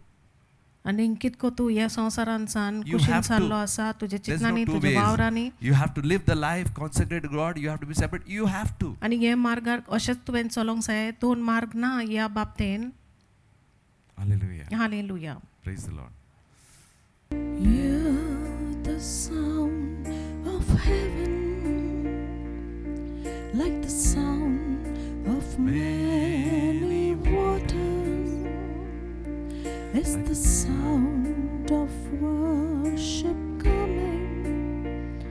आनी कितको तूं ह्या संवसारान सान You कुशीन have to. जाल्लो आसा तुजे There's चिंतनांनी no two तुज्या ways. वावरांनी You have to live the life consecrated to God. You have to be separate. You have to. आनी हे मार्गार अशेंच तुवें चलोंक जाय. दोन मार्ग ना ह्या बाबतीन. Hallelujah. Hallelujah. Praise the Lord. Hear the sound of heaven, like the sound of many waters. It's the sound of worship coming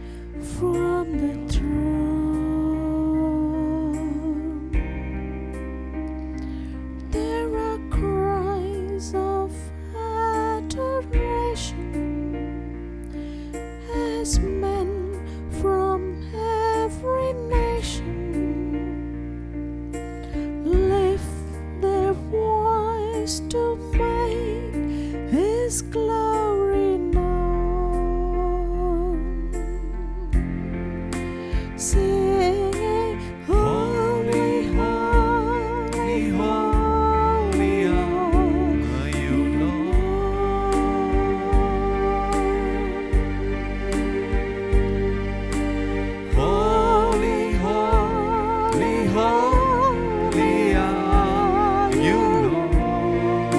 from the throne. There are cries of adoration as men from every nation lift their voice to make His glory known, singing, Holy, holy, holy are you, Holy, holy, holy are you, Lord.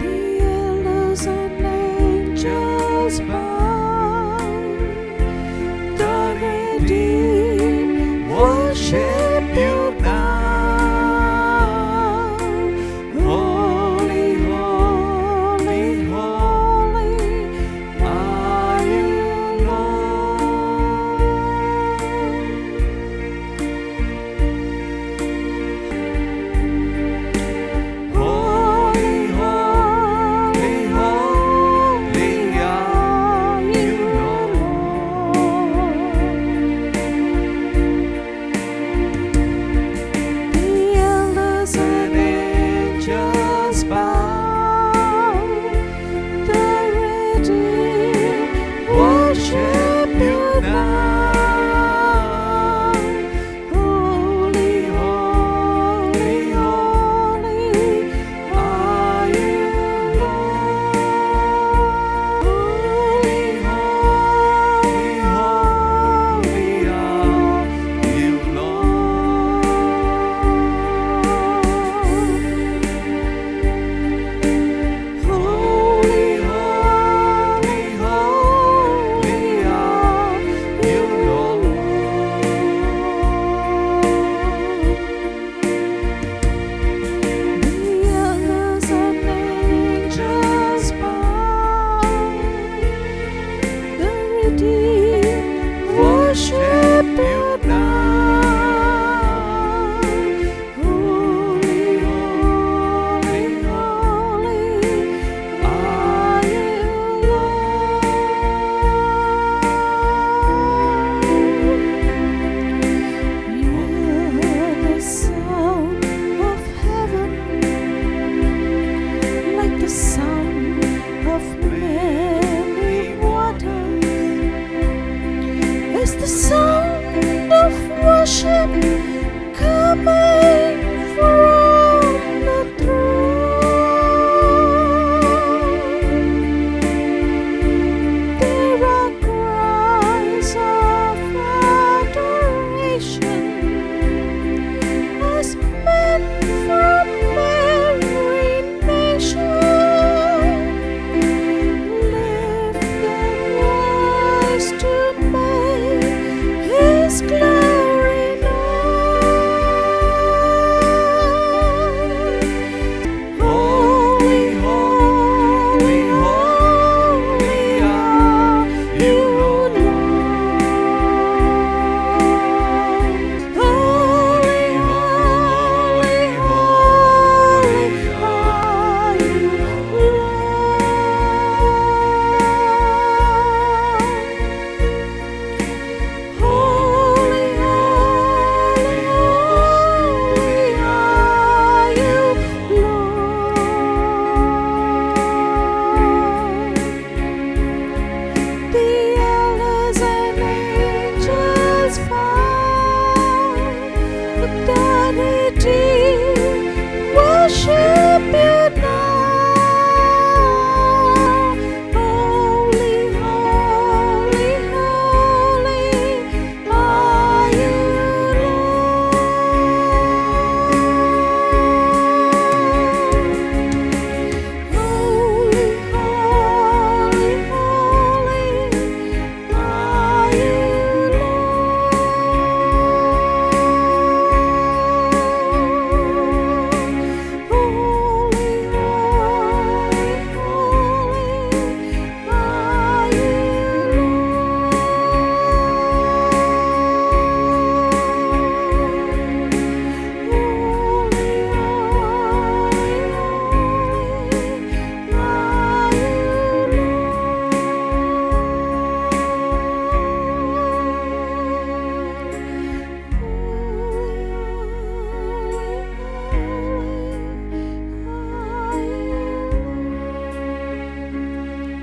The elders and angels bow, the redeemed Worship you now. Holy, holy, holy are you, Lord. Holy, holy, holy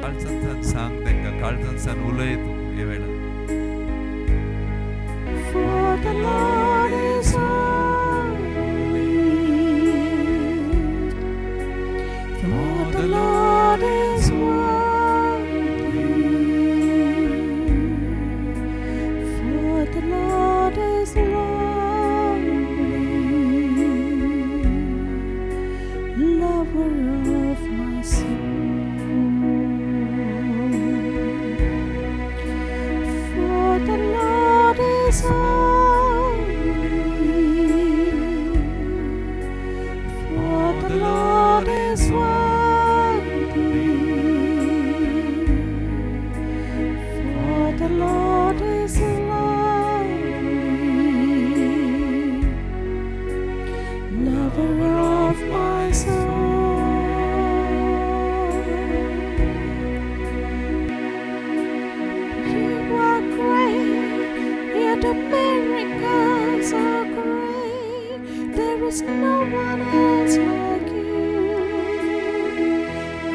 काळजांतल्यान सांग तांकां, काळजांतल्यान उलय तूं हे वेळार. For the Lord is holy. For the Lord is worthy. For the Lord is lovely, lover of my soul. For the Lord is holy. For the Lord is worthy. For the Lord is lovely, lover of my soul. You are great, yet the miracles are great. There is no one else like you.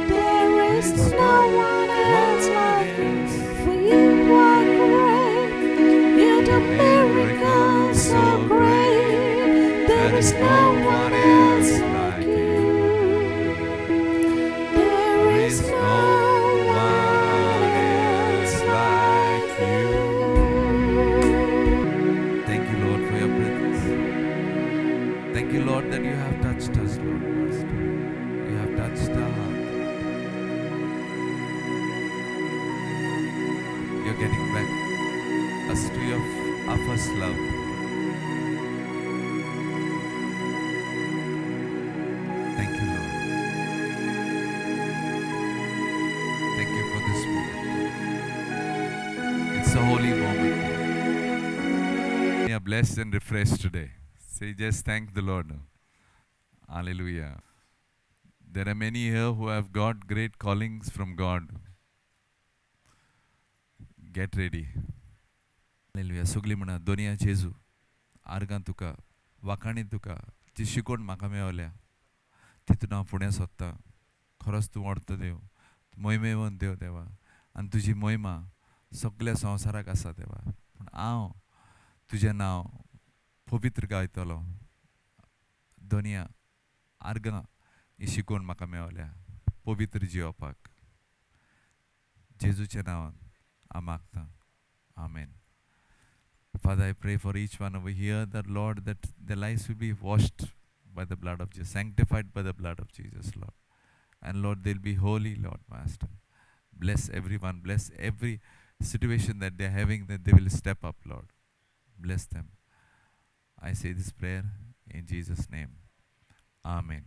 There is no one else like you. For you are great, yet the miracles are great. There is no one else like you. There is no one else like you. Thank you, Lord, for your presence. Thank you, Lord, that you have touched us, Lord Master. You have touched our heart. You're getting back us to our first love. Thank you, Lord. Thank you for this moment. It's a holy moment. We are blessed and refreshed today. Say, just thank the Lord. Hallelujah. There are many here who have got great callings from God. Get ready. Hallelujah. Sugli म्हणा दोनिया जेजू आर्गां तुका वाकाणी तुका ती शिकोण म्हाका मेवल्या तितून हांव फुडें सोदतां. खरोच तूं व्हडतो देव, मोहिमेवंत देव देवा, आनी तुजी मोहिमा सगळ्या संवसाराक आसा देवा. पूण हांव तुजें नांव पवित्र गायतलो. दोनिया आर्गां ही शिकोण म्हाका मेवल्या पवित्र जियोपाक. जेजूच्या नांवान हांव मागतां. Amen. Father, I pray for each one over here that, Lord, that their lives will be washed by the blood of Jesus, sanctified by the blood of Jesus, Lord. And Lord, they'll be holy, Lord Master. Bless everyone, bless every situation that they're having, that they will step up, Lord. Bless them. I say this prayer in Jesus' name. Amen.